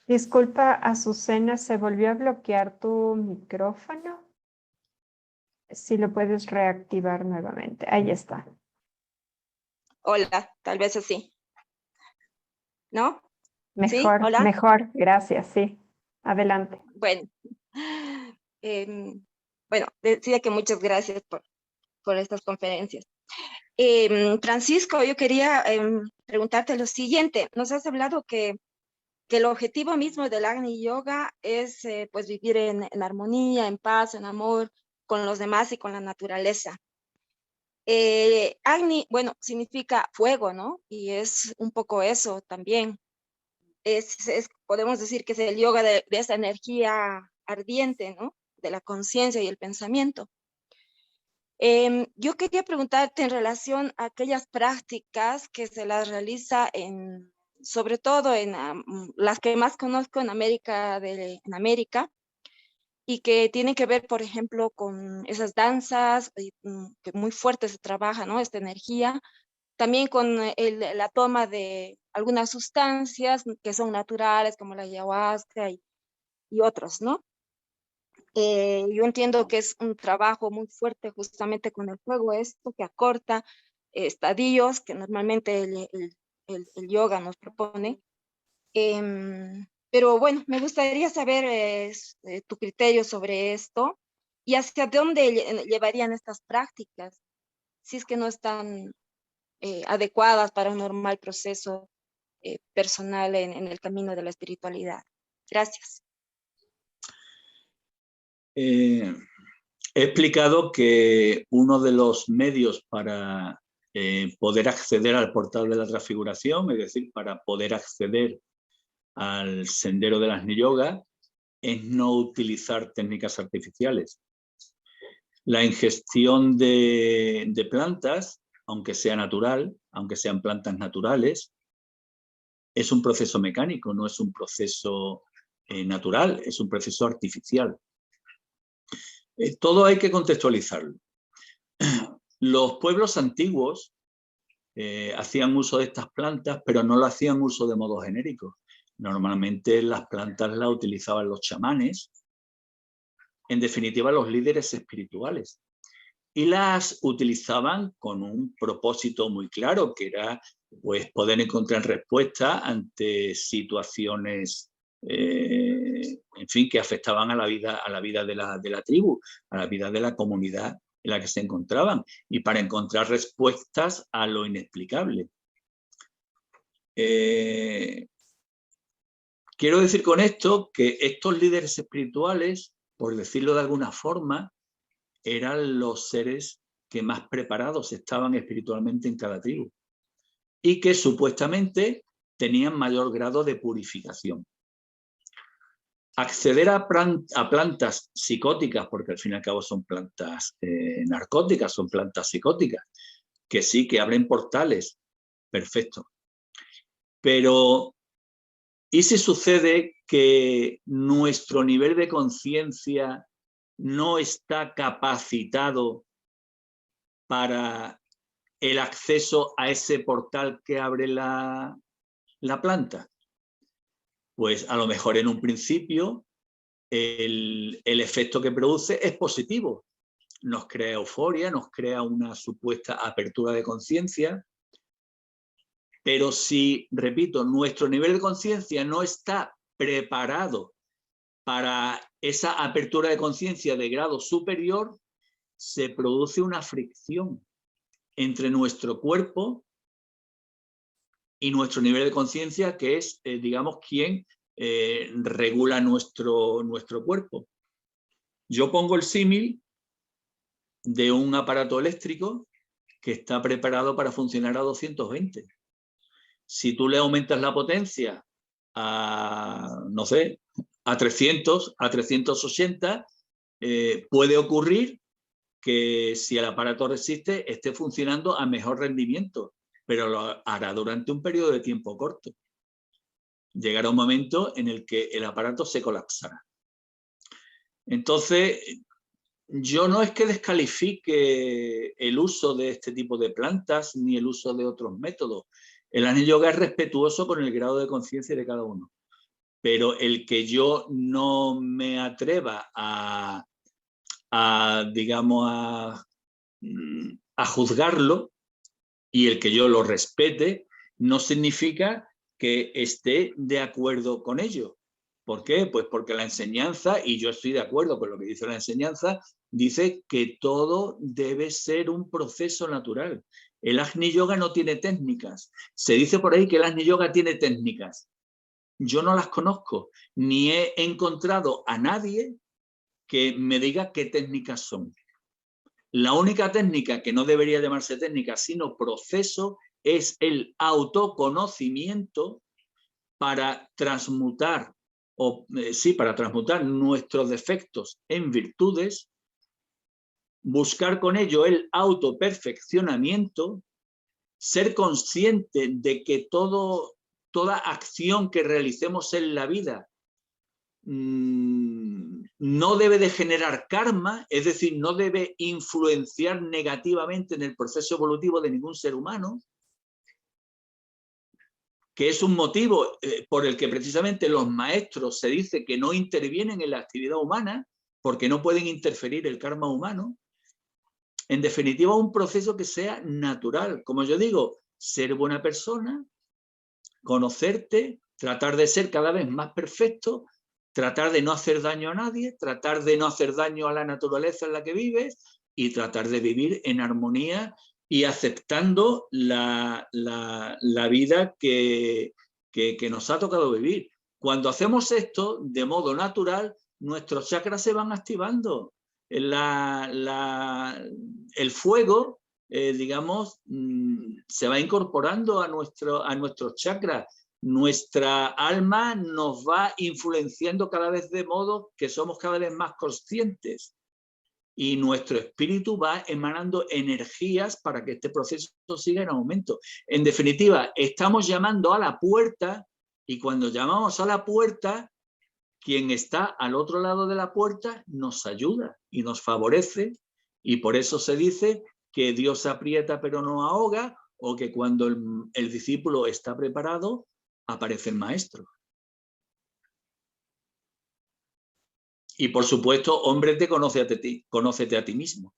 Disculpa, Azucena, se volvió a bloquear tu micrófono. Si lo puedes reactivar nuevamente. Ahí está. Hola, tal vez así. ¿No? Mejor, ¿Sí? ¿Hola? mejor, gracias, sí. Adelante. Bueno, bueno, decía que muchas gracias por estas conferencias. Francisco, yo quería preguntarte lo siguiente. Nos has hablado que el objetivo mismo del Agni Yoga es pues vivir en armonía, en paz, en amor con los demás y con la naturaleza. Agni, bueno, significa fuego, ¿no? Y es un poco eso también. Podemos decir que es el yoga de esa energía ardiente, ¿no? De la conciencia y el pensamiento. Yo quería preguntarte en relación a aquellas prácticas que se las realiza sobre todo en las que más conozco en América, y que tienen que ver, por ejemplo, con esas danzas que muy fuerte se trabaja, ¿no? Esta energía. También con la toma de algunas sustancias que son naturales, como la ayahuasca y otros, ¿no? Yo entiendo que es un trabajo muy fuerte justamente con el fuego, esto que acorta estadios que normalmente el yoga nos propone. Pero bueno, me gustaría saber tu criterio sobre esto y hacia dónde llevarían estas prácticas, si es que no están adecuadas para un normal proceso personal en el camino de la espiritualidad. Gracias. He explicado que uno de los medios para poder acceder al portal de la transfiguración, es decir, para poder acceder al sendero de las Yoga, es no utilizar técnicas artificiales. La ingestión de plantas, aunque sea natural, aunque sean plantas naturales, es un proceso mecánico, no es un proceso natural, es un proceso artificial. Todo hay que contextualizarlo. Los pueblos antiguos hacían uso de estas plantas, pero no lo hacían uso de modo genérico. Normalmente las plantas las utilizaban los chamanes, en definitiva los líderes espirituales, y las utilizaban con un propósito muy claro, que era pues, poder encontrar respuesta ante situaciones en fin, que afectaban a la vida de la tribu, a la vida de la comunidad en la que se encontraban, y para encontrar respuestas a lo inexplicable. Quiero decir con esto que estos líderes espirituales, por decirlo de alguna forma, eran los seres que más preparados estaban espiritualmente en cada tribu y que supuestamente tenían mayor grado de purificación. Acceder a plantas psicóticas, porque al fin y al cabo son plantas narcóticas, son plantas psicóticas, que sí, que abren portales, perfecto. Pero, ¿y si sucede que nuestro nivel de conciencia no está capacitado para el acceso a ese portal que abre la planta? Pues a lo mejor en un principio el efecto que produce es positivo. Nos crea euforia, nos crea una supuesta apertura de conciencia, pero si, repito, nuestro nivel de conciencia no está preparado para esa apertura de conciencia de grado superior, se produce una fricción entre nuestro cuerpo y nuestro nivel de conciencia, que es, digamos, quien regula nuestro cuerpo. Yo pongo el símil de un aparato eléctrico que está preparado para funcionar a 220. Si tú le aumentas la potencia a, no sé, a 300, a 380, puede ocurrir que si el aparato resiste, esté funcionando a mejor rendimiento, pero lo hará durante un periodo de tiempo corto. Llegará un momento en el que el aparato se colapsará. Entonces, yo no es que descalifique el uso de este tipo de plantas ni el uso de otros métodos. El Ajna Yoga es respetuoso con el grado de conciencia de cada uno. Pero el que yo no me atreva digamos, a juzgarlo y el que yo lo respete no significa que esté de acuerdo con ello. ¿Por qué? Pues porque la enseñanza, y yo estoy de acuerdo con lo que dice la enseñanza, dice que todo debe ser un proceso natural. El Ajna Yoga no tiene técnicas. Se dice por ahí que el Ajna Yoga tiene técnicas. Yo no las conozco, ni he encontrado a nadie que me diga qué técnicas son. La única técnica que no debería llamarse técnica, sino proceso, es el autoconocimiento para transmutar, para transmutar nuestros defectos en virtudes, buscar con ello el autoperfeccionamiento, ser consciente de que toda acción que realicemos en la vida no debe de generar karma, es decir, no debe influenciar negativamente en el proceso evolutivo de ningún ser humano, que es un motivo por el que precisamente los maestros se dice que no intervienen en la actividad humana, porque no pueden interferir el karma humano. En definitiva, un proceso que sea natural. Como yo digo, ser buena persona, conocerte, tratar de ser cada vez más perfecto, tratar de no hacer daño a nadie, tratar de no hacer daño a la naturaleza en la que vives y tratar de vivir en armonía y aceptando la vida que nos ha tocado vivir. Cuando hacemos esto de modo natural, nuestros chakras se van activando. El fuego, digamos, se va incorporando a nuestros chakras. Nuestra alma nos va influenciando cada vez de modo que somos cada vez más conscientes y nuestro espíritu va emanando energías para que este proceso siga en aumento. En definitiva, estamos llamando a la puerta y cuando llamamos a la puerta, quien está al otro lado de la puerta nos ayuda y nos favorece y por eso se dice que Dios aprieta pero no ahoga o que cuando el discípulo está preparado, aparece el maestro. Y por supuesto, hombre, conócete a ti mismo.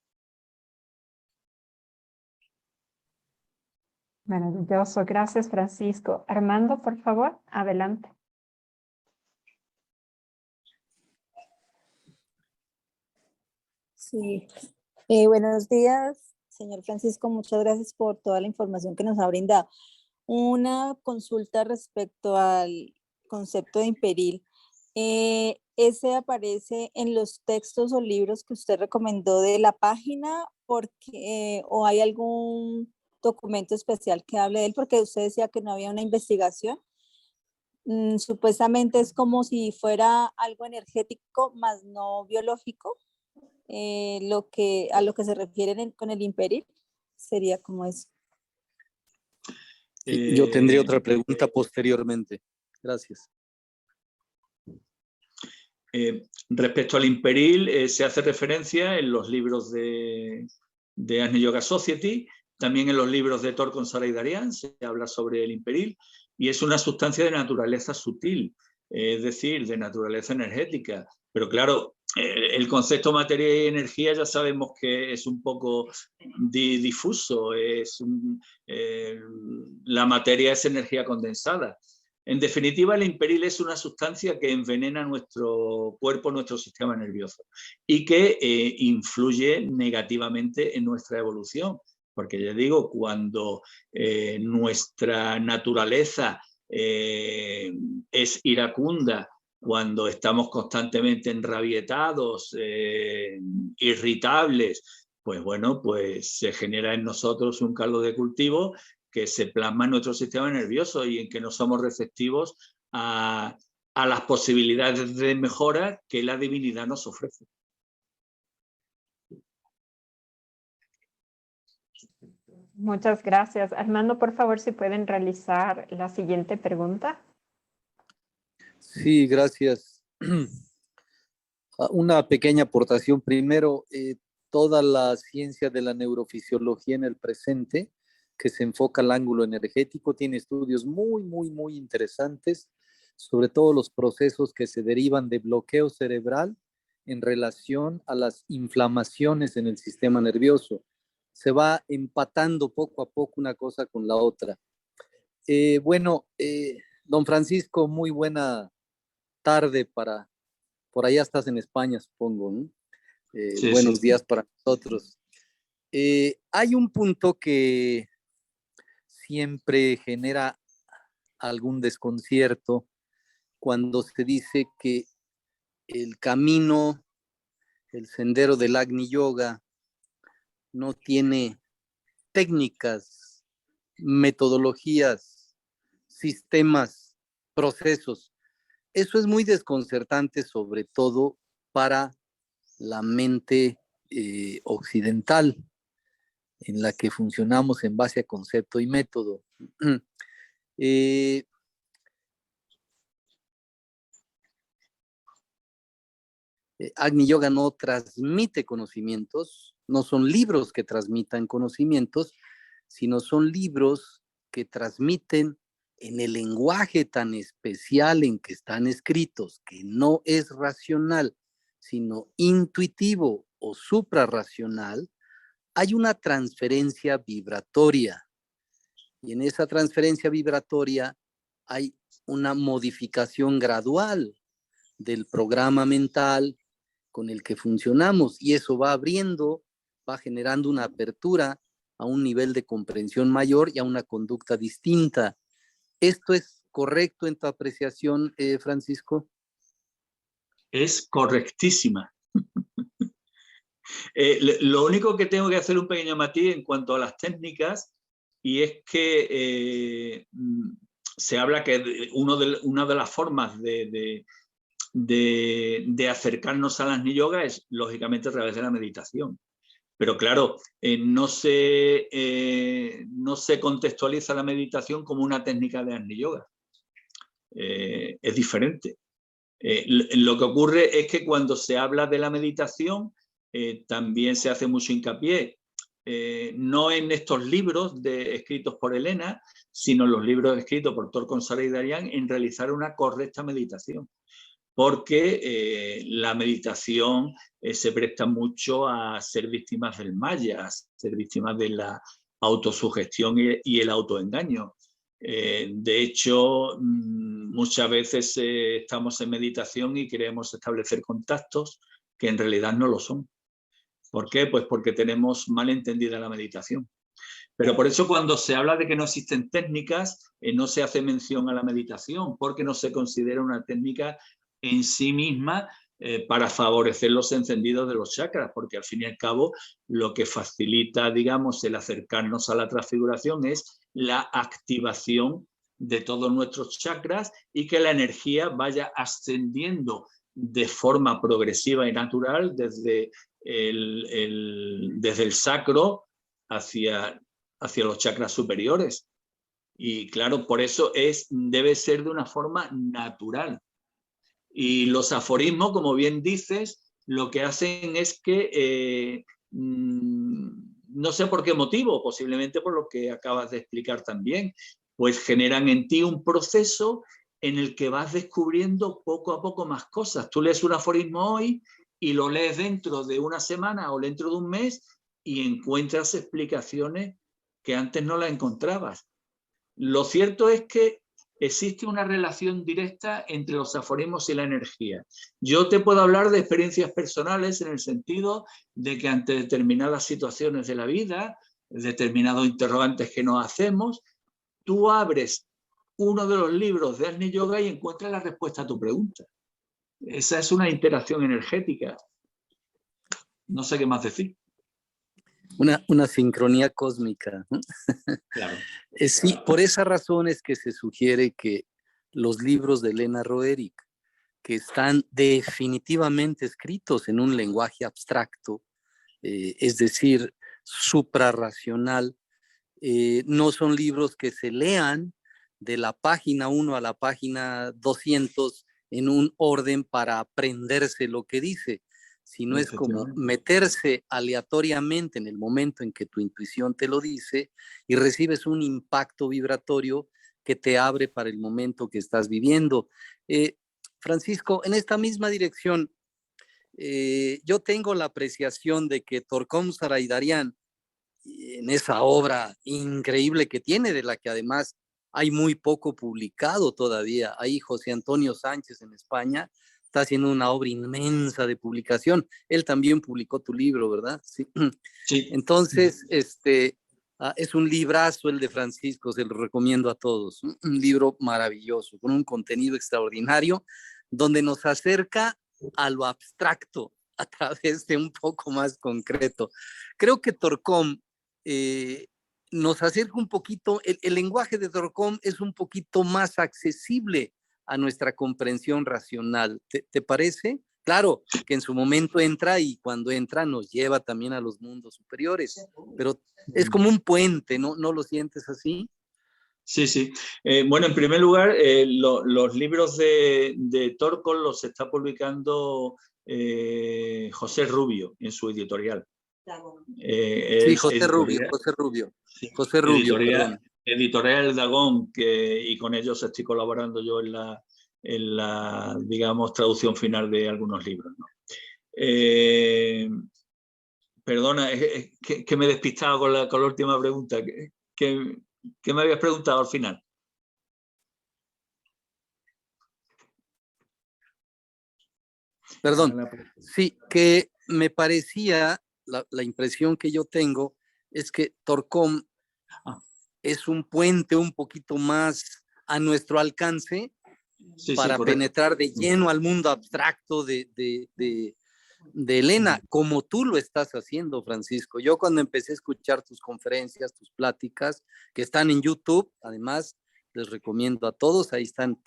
Maravilloso, gracias Francisco. Armando, por favor, adelante. Sí, buenos días, señor Francisco, muchas gracias por toda la información que nos ha brindado. Una consulta respecto al concepto de imperil. ¿Ese aparece en los textos o libros que usted recomendó de la página o hay algún documento especial que hable de él? Porque usted decía que no había una investigación. Supuestamente es como si fuera algo energético más no biológico. A lo que se refieren con el imperil sería como eso. Yo tendría otra pregunta posteriormente. Gracias. Respecto al imperil, se hace referencia en los libros de Agni Yoga Society, también en los libros de Torkon Saraydarian se habla sobre el imperil y es una sustancia de naturaleza sutil, es decir, de naturaleza energética. Pero claro, el concepto materia y energía ya sabemos que es un poco difuso. La materia es energía condensada. En definitiva, el imperil es una sustancia que envenena nuestro cuerpo, nuestro sistema nervioso y que influye negativamente en nuestra evolución. Porque ya digo, cuando nuestra naturaleza es iracunda, cuando estamos constantemente enrabietados, irritables, pues bueno, pues se genera en nosotros un caldo de cultivo que se plasma en nuestro sistema nervioso y en que no somos receptivos a las posibilidades de mejora que la divinidad nos ofrece. Muchas gracias. Armando, por favor, si pueden realizar la siguiente pregunta. Sí, gracias. Una pequeña aportación. Primero, toda la ciencia de la neurofisiología en el presente, que se enfoca al ángulo energético, tiene estudios muy interesantes sobre todos los procesos que se derivan de bloqueo cerebral en relación a las inflamaciones en el sistema nervioso. Se va empatando poco a poco una cosa con la otra. Don Francisco, muy buena tarde por allá estás en España, supongo, ¿no? Sí, buenos sí. días para nosotros. Hay un punto que siempre genera algún desconcierto cuando se dice que el camino, el sendero del Agni Yoga, no tiene técnicas, metodologías, sistemas, procesos. Eso es muy desconcertante, sobre todo para la mente occidental, en la que funcionamos en base a concepto y método. Agni Yoga no transmite conocimientos, no son libros que transmitan conocimientos, sino son libros que transmiten en el lenguaje tan especial en que están escritos, que no es racional, sino intuitivo o suprarracional, hay una transferencia vibratoria. Y en esa transferencia vibratoria hay una modificación gradual del programa mental con el que funcionamos, y eso va abriendo, va generando una apertura a un nivel de comprensión mayor y a una conducta distinta. ¿Esto es correcto en tu apreciación, Francisco? Es correctísima. Lo único que tengo que hacer un pequeño matiz en cuanto a las técnicas, y es que se habla que una de las formas de acercarnos a las yoga es, lógicamente, a través de la meditación. Pero claro, no se contextualiza la meditación como una técnica de Agni Yoga. Es diferente. Lo que ocurre es que cuando se habla de la meditación, también se hace mucho hincapié, no en estos libros escritos por Elena, sino en los libros escritos por Torkon Saraydarian, en realizar una correcta meditación. Porque la meditación se presta mucho a ser víctimas del maya, a ser víctimas de la autosugestión y el autoengaño. De hecho, muchas veces estamos en meditación y queremos establecer contactos que en realidad no lo son. ¿Por qué? Pues porque tenemos mal entendida la meditación. Pero por eso cuando se habla de que no existen técnicas, no se hace mención a la meditación, porque no se considera una técnica en sí misma para favorecer los encendidos de los chakras, porque al fin y al cabo lo que facilita, digamos, el acercarnos a la transfiguración es la activación de todos nuestros chakras y que la energía vaya ascendiendo de forma progresiva y natural desde el sacro hacia los chakras superiores. Y claro, por eso debe ser de una forma natural. Y los aforismos, como bien dices, lo que hacen es que, no sé por qué motivo, posiblemente por lo que acabas de explicar también, pues generan en ti un proceso en el que vas descubriendo poco a poco más cosas. Tú lees un aforismo hoy y lo lees dentro de una semana o dentro de un mes y encuentras explicaciones que antes no las encontrabas. Lo cierto es que existe una relación directa entre los aforismos y la energía. Yo te puedo hablar de experiencias personales en el sentido de que ante determinadas situaciones de la vida, determinados interrogantes que nos hacemos, tú abres uno de los libros de Agni Yoga y encuentras la respuesta a tu pregunta. Esa es una interacción energética. No sé qué más decir. Una sincronía cósmica, ¿no? Claro. Sí, por esa razón es que se sugiere que los libros de Elena Roerich, que están definitivamente escritos en un lenguaje abstracto, es decir, suprarracional, no son libros que se lean de la página 1 a la página 200 en un orden para aprenderse lo que dice, sino es como meterse aleatoriamente en el momento en que tu intuición te lo dice y recibes un impacto vibratorio que te abre para el momento que estás viviendo. Francisco, en esta misma dirección, yo tengo la apreciación de que Torkon Saraydarian, en esa obra increíble que tiene, de la que además hay muy poco publicado todavía, ahí José Antonio Sánchez en España está haciendo una obra inmensa de publicación. Él también publicó tu libro, ¿verdad? Sí. Sí. Entonces, es un librazo el de Francisco, se lo recomiendo a todos. Un libro maravilloso, con un contenido extraordinario, donde nos acerca a lo abstracto a través de un poco más concreto. Creo que Torkon nos acerca un poquito, el lenguaje de Torkon es un poquito más accesible a nuestra comprensión racional. ¿Te parece? Claro que en su momento entra y cuando entra nos lleva también a los mundos superiores, pero es como un puente, ¿no? ¿No lo sientes así? Sí, sí. Bueno, en primer lugar, los libros de Torkon los está publicando José Rubio en su editorial. Sí, José Rubio, perdón. Editorial Dagón, y con ellos estoy colaborando yo en la digamos, traducción final de algunos libros, ¿no? Perdona, que me he despistado con la última pregunta. ¿Qué me habías preguntado al final? Perdón, sí, que me parecía, la impresión que yo tengo es que Torcom es un puente un poquito más a nuestro alcance para penetrar de lleno al mundo abstracto de Elena, como tú lo estás haciendo, Francisco. Yo cuando empecé a escuchar tus conferencias, tus pláticas, que están en YouTube, además les recomiendo a todos, ahí están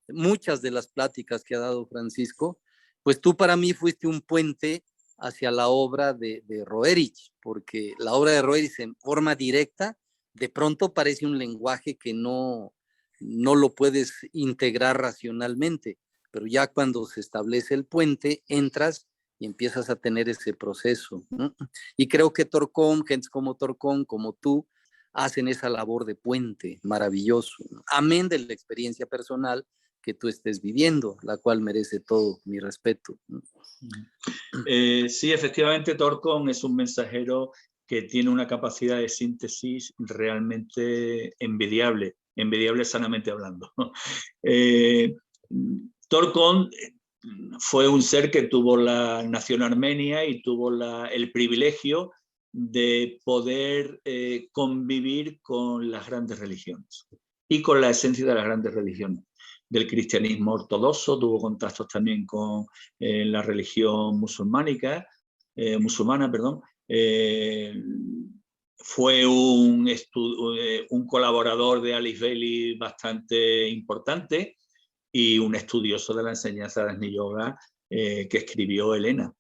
muchas de las pláticas que ha dado Francisco, pues tú para mí fuiste un puente hacia la obra de Roerich, porque la obra de Roerich en forma directa, de pronto parece un lenguaje que no lo puedes integrar racionalmente, pero ya cuando se establece el puente, entras y empiezas a tener ese proceso, ¿no? Y creo que Torcom, gente como Torcom, como tú, hacen esa labor de puente maravilloso, ¿no? Amén de la experiencia personal que tú estés viviendo, la cual merece todo mi respeto, ¿no? Sí, efectivamente, Torcom es un mensajero que tiene una capacidad de síntesis realmente envidiable sanamente hablando. Torcom fue un ser que tuvo la nación armenia y tuvo el privilegio de poder convivir con las grandes religiones y con la esencia de las grandes religiones. Del cristianismo ortodoxo, tuvo contactos también con la religión musulmana, fue un colaborador de Alice Bailey bastante importante y un estudioso de la enseñanza de Agni Yoga que escribió Elena.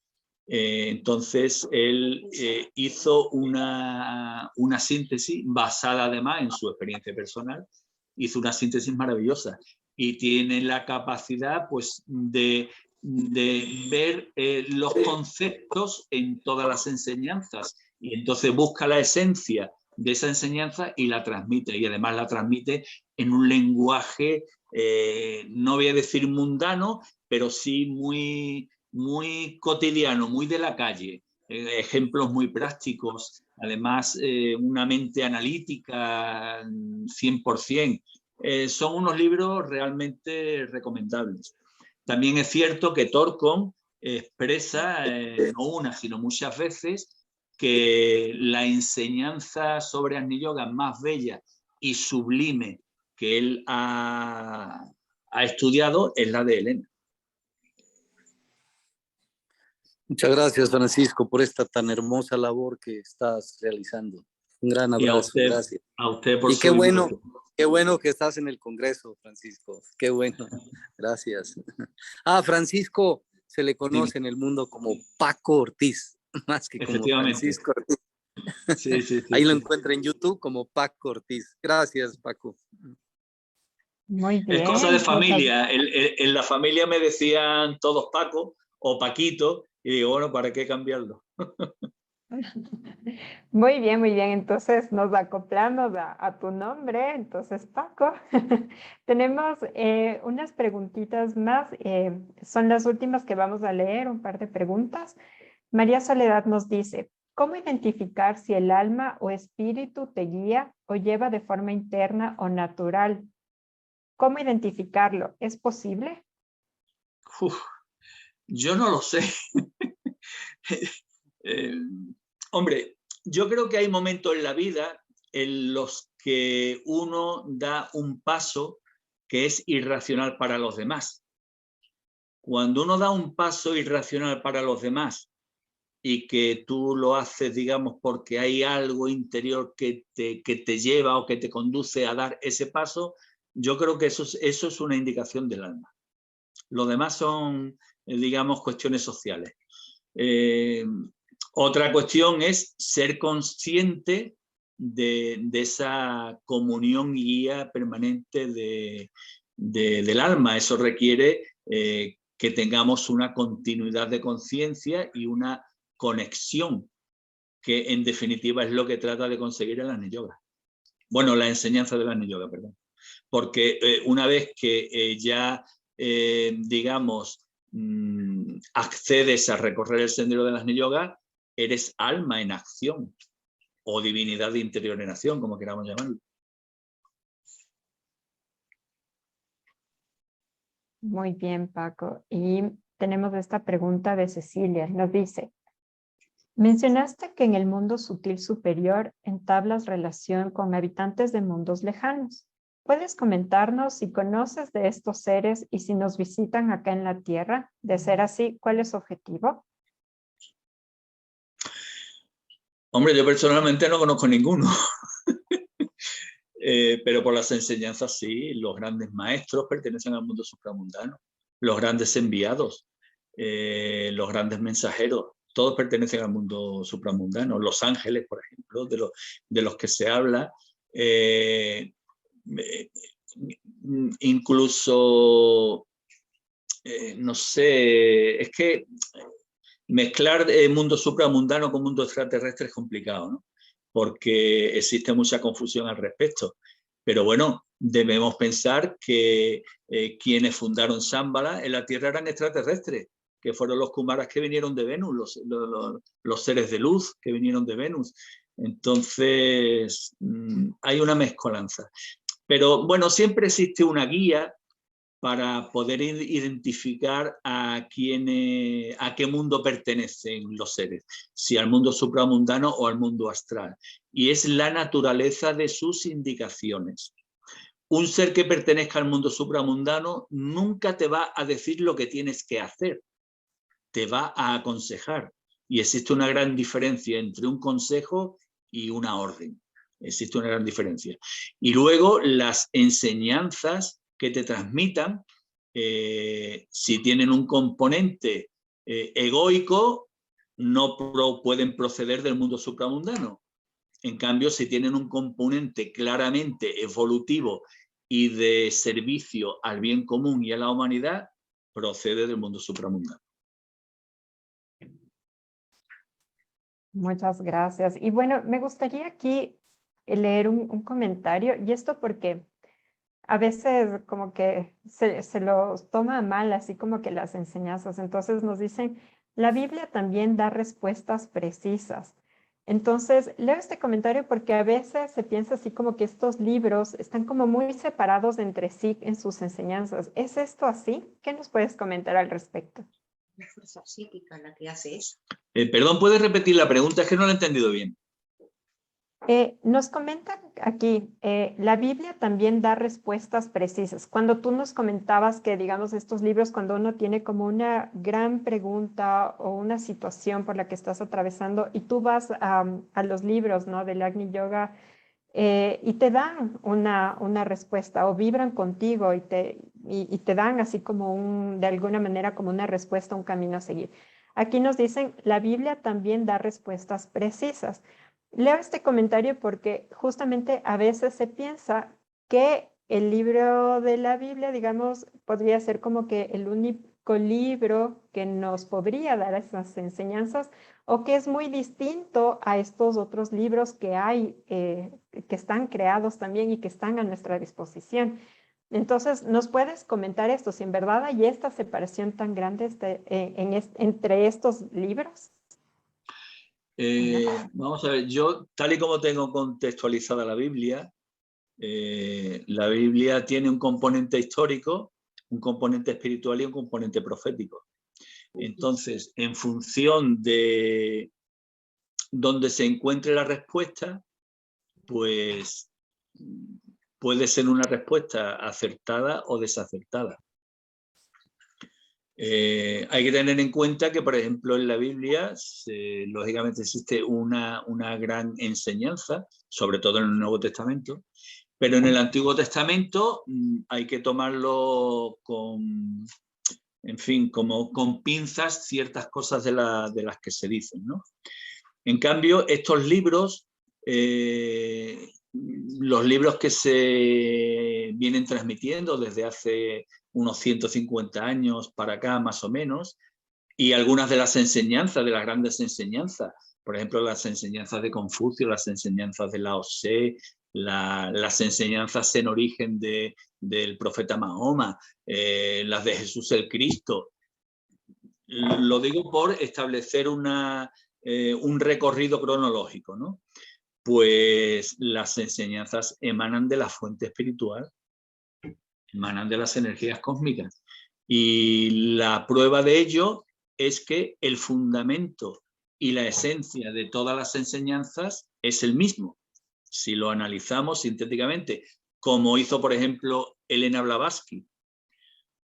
Entonces, él hizo una síntesis basada además en su experiencia personal, hizo una síntesis maravillosa y tiene la capacidad pues, de ver los conceptos en todas las enseñanzas y entonces busca la esencia de esa enseñanza y la transmite, y además la transmite en un lenguaje, no voy a decir mundano, pero sí muy cotidiano, muy de la calle, ejemplos muy prácticos, además una mente analítica 100%. Son unos libros realmente recomendables. También es cierto que Torcom expresa, no una, sino muchas veces, que la enseñanza sobre Agni Yoga más bella y sublime que él ha estudiado es la de Elena. Muchas gracias, Francisco, por esta tan hermosa labor que estás realizando. Un gran abrazo. Y a usted, gracias. A usted por y qué bueno que estás en el Congreso, Francisco. Qué bueno. Gracias. Francisco se le conoce en el mundo como Paco Ortiz, más que como Francisco Ortiz. Sí, ahí lo encuentra en YouTube como Paco Ortiz. Gracias, Paco. Muy bien. Es cosa de familia. En la familia me decían todos Paco o Paquito y digo, bueno, ¿para qué cambiarlo? Muy bien, muy bien. Entonces nos acoplamos a tu nombre. Entonces, Paco, tenemos unas preguntitas más. Son las últimas que vamos a leer, un par de preguntas. María Soledad nos dice, ¿cómo identificar si el alma o espíritu te guía o lleva de forma interna o natural? ¿Cómo identificarlo? ¿Es posible? Yo no lo sé. Hombre, yo creo que hay momentos en la vida en los que uno da un paso que es irracional para los demás. Cuando uno da un paso irracional para los demás y que tú lo haces, digamos, porque hay algo interior que te lleva o que te conduce a dar ese paso, yo creo que eso es una indicación del alma. Lo demás son, digamos, cuestiones sociales. Otra cuestión es ser consciente de esa comunión y guía permanente del alma. Eso requiere que tengamos una continuidad de conciencia y una conexión, que en definitiva es lo que trata de conseguir el Agni Yoga. Bueno, la enseñanza del Agni Yoga, perdón. Porque una vez que ya, digamos, accedes a recorrer el sendero del Agni Yoga, eres alma en acción o divinidad interior en acción, como queramos llamarlo. Muy bien, Paco. Y tenemos esta pregunta de Cecilia. Nos dice, mencionaste que en el mundo sutil superior entablas relación con habitantes de mundos lejanos. ¿Puedes comentarnos si conoces de estos seres y si nos visitan acá en la Tierra? De ser así, ¿cuál es su objetivo? Hombre, yo personalmente no conozco ninguno. Pero por las enseñanzas sí, los grandes maestros pertenecen al mundo supramundano, los grandes enviados, los grandes mensajeros, todos pertenecen al mundo supramundano. Los ángeles, por ejemplo, de los que se habla, incluso, no sé, es que mezclar mundo supramundano con mundo extraterrestre es complicado, ¿no? Porque existe mucha confusión al respecto. Pero bueno, debemos pensar que quienes fundaron Shambhala en la Tierra eran extraterrestres, que fueron los Kumaras que vinieron de Venus, los seres de luz que vinieron de Venus. Entonces, hay una mezcolanza. Pero bueno, siempre existe una guía para poder identificar a qué mundo pertenecen los seres, si al mundo supramundano o al mundo astral. Y es la naturaleza de sus indicaciones. Un ser que pertenezca al mundo supramundano nunca te va a decir lo que tienes que hacer, te va a aconsejar. Y existe una gran diferencia entre un consejo y una orden. Existe una gran diferencia. Y luego las enseñanzas que te transmitan, si tienen un componente egoico, no pueden proceder del mundo supramundano. En cambio, si tienen un componente claramente evolutivo y de servicio al bien común y a la humanidad, procede del mundo supramundano. Muchas gracias. Y bueno, me gustaría aquí leer un comentario, y esto porque a veces como que se los toma mal, así como que las enseñanzas. Entonces nos dicen, la Biblia también da respuestas precisas. Entonces, leo este comentario porque a veces se piensa así como que estos libros están como muy separados entre sí en sus enseñanzas. ¿Es esto así? ¿Qué nos puedes comentar al respecto? La fuerza psíquica la que hace eso. Perdón, ¿puedes repetir la pregunta? Es que no la he entendido bien. Nos comentan aquí, la Biblia también da respuestas precisas. Cuando tú nos comentabas que, digamos, estos libros, cuando uno tiene como una gran pregunta o una situación por la que estás atravesando y tú vas a los libros, ¿no?, del Agni Yoga y te dan una respuesta o vibran contigo y te dan así como de alguna manera como una respuesta, un camino a seguir. Aquí nos dicen, la Biblia también da respuestas precisas. Leo este comentario porque justamente a veces se piensa que el libro de la Biblia, digamos, podría ser como que el único libro que nos podría dar esas enseñanzas o que es muy distinto a estos otros libros que hay, que están creados también y que están a nuestra disposición. Entonces, ¿nos puedes comentar esto? Si en verdad hay esta separación tan grande entre estos libros. Vamos a ver, yo tal y como tengo contextualizada la Biblia tiene un componente histórico, un componente espiritual y un componente profético. Entonces, en función de donde se encuentre la respuesta, pues puede ser una respuesta acertada o desacertada. Hay que tener en cuenta que, por ejemplo, en la Biblia, lógicamente existe una gran enseñanza, sobre todo en el Nuevo Testamento, pero en el Antiguo Testamento hay que tomarlo en fin, como con pinzas ciertas cosas de las que se dicen, ¿no? En cambio, estos libros, los libros que se vienen transmitiendo desde hace unos 150 años para acá, más o menos, y algunas de las enseñanzas, de las grandes enseñanzas, por ejemplo, las enseñanzas de Confucio, las enseñanzas de Lao Tse, las enseñanzas en origen del profeta Mahoma, las de Jesús el Cristo, Lo digo por establecer un recorrido cronológico, ¿no? Pues las enseñanzas emanan de la fuente espiritual, emanan de las energías cósmicas. Y la prueba de ello es que el fundamento y la esencia de todas las enseñanzas es el mismo. Si lo analizamos sintéticamente, como hizo, por ejemplo, Elena Blavatsky,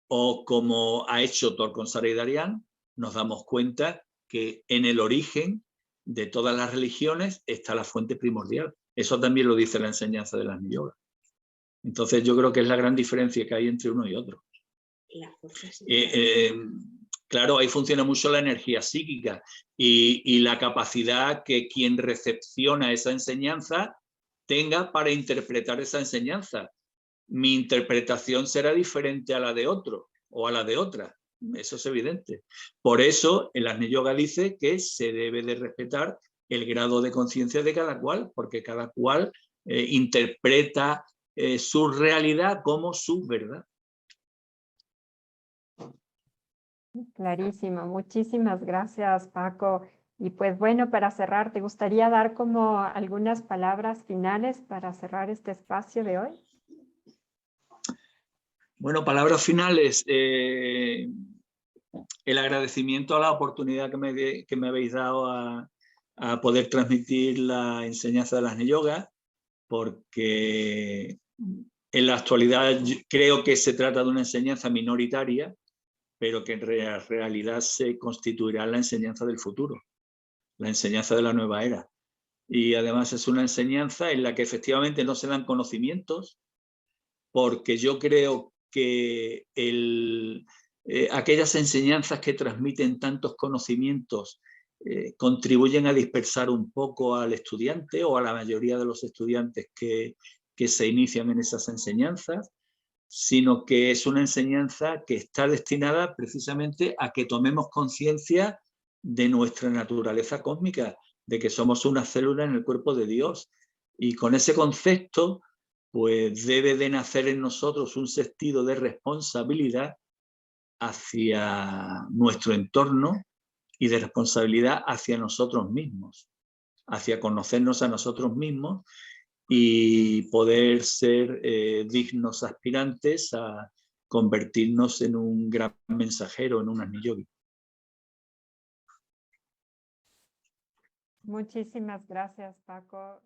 o como ha hecho Torkon Saraydarian, nos damos cuenta que en el origen de todas las religiones está la fuente primordial. Eso también lo dice la enseñanza de las Yoga. Entonces yo creo que es la gran diferencia que hay entre uno y otro. Claro, ahí funciona mucho la energía psíquica y la capacidad que quien recepciona esa enseñanza tenga para interpretar esa enseñanza. Mi interpretación será diferente a la de otro o a la de otra. Eso es evidente. Por eso el Agni Yoga dice que se debe de respetar el grado de conciencia de cada cual, porque cada cual interpreta su realidad como su verdad. Clarísimo. Muchísimas gracias, Paco. Y pues bueno, para cerrar, ¿te gustaría dar como algunas palabras finales para cerrar este espacio de hoy? Bueno, palabras finales. El agradecimiento a la oportunidad que me habéis dado a poder transmitir la enseñanza de las Agni Yoga, porque en la actualidad creo que se trata de una enseñanza minoritaria, pero que en realidad se constituirá en la enseñanza del futuro, la enseñanza de la nueva era. Y además es una enseñanza en la que efectivamente no se dan conocimientos, porque yo creo que aquellas enseñanzas que transmiten tantos conocimientos contribuyen a dispersar un poco al estudiante o a la mayoría de los estudiantes que se inician en esas enseñanzas, sino que es una enseñanza que está destinada precisamente a que tomemos conciencia de nuestra naturaleza cósmica, de que somos una célula en el cuerpo de Dios. Y con ese concepto, pues debe de nacer en nosotros un sentido de responsabilidad hacia nuestro entorno y de responsabilidad hacia nosotros mismos, hacia conocernos a nosotros mismos y poder ser dignos aspirantes a convertirnos en un gran mensajero, en un Agni Yogi. Muchísimas gracias, Paco.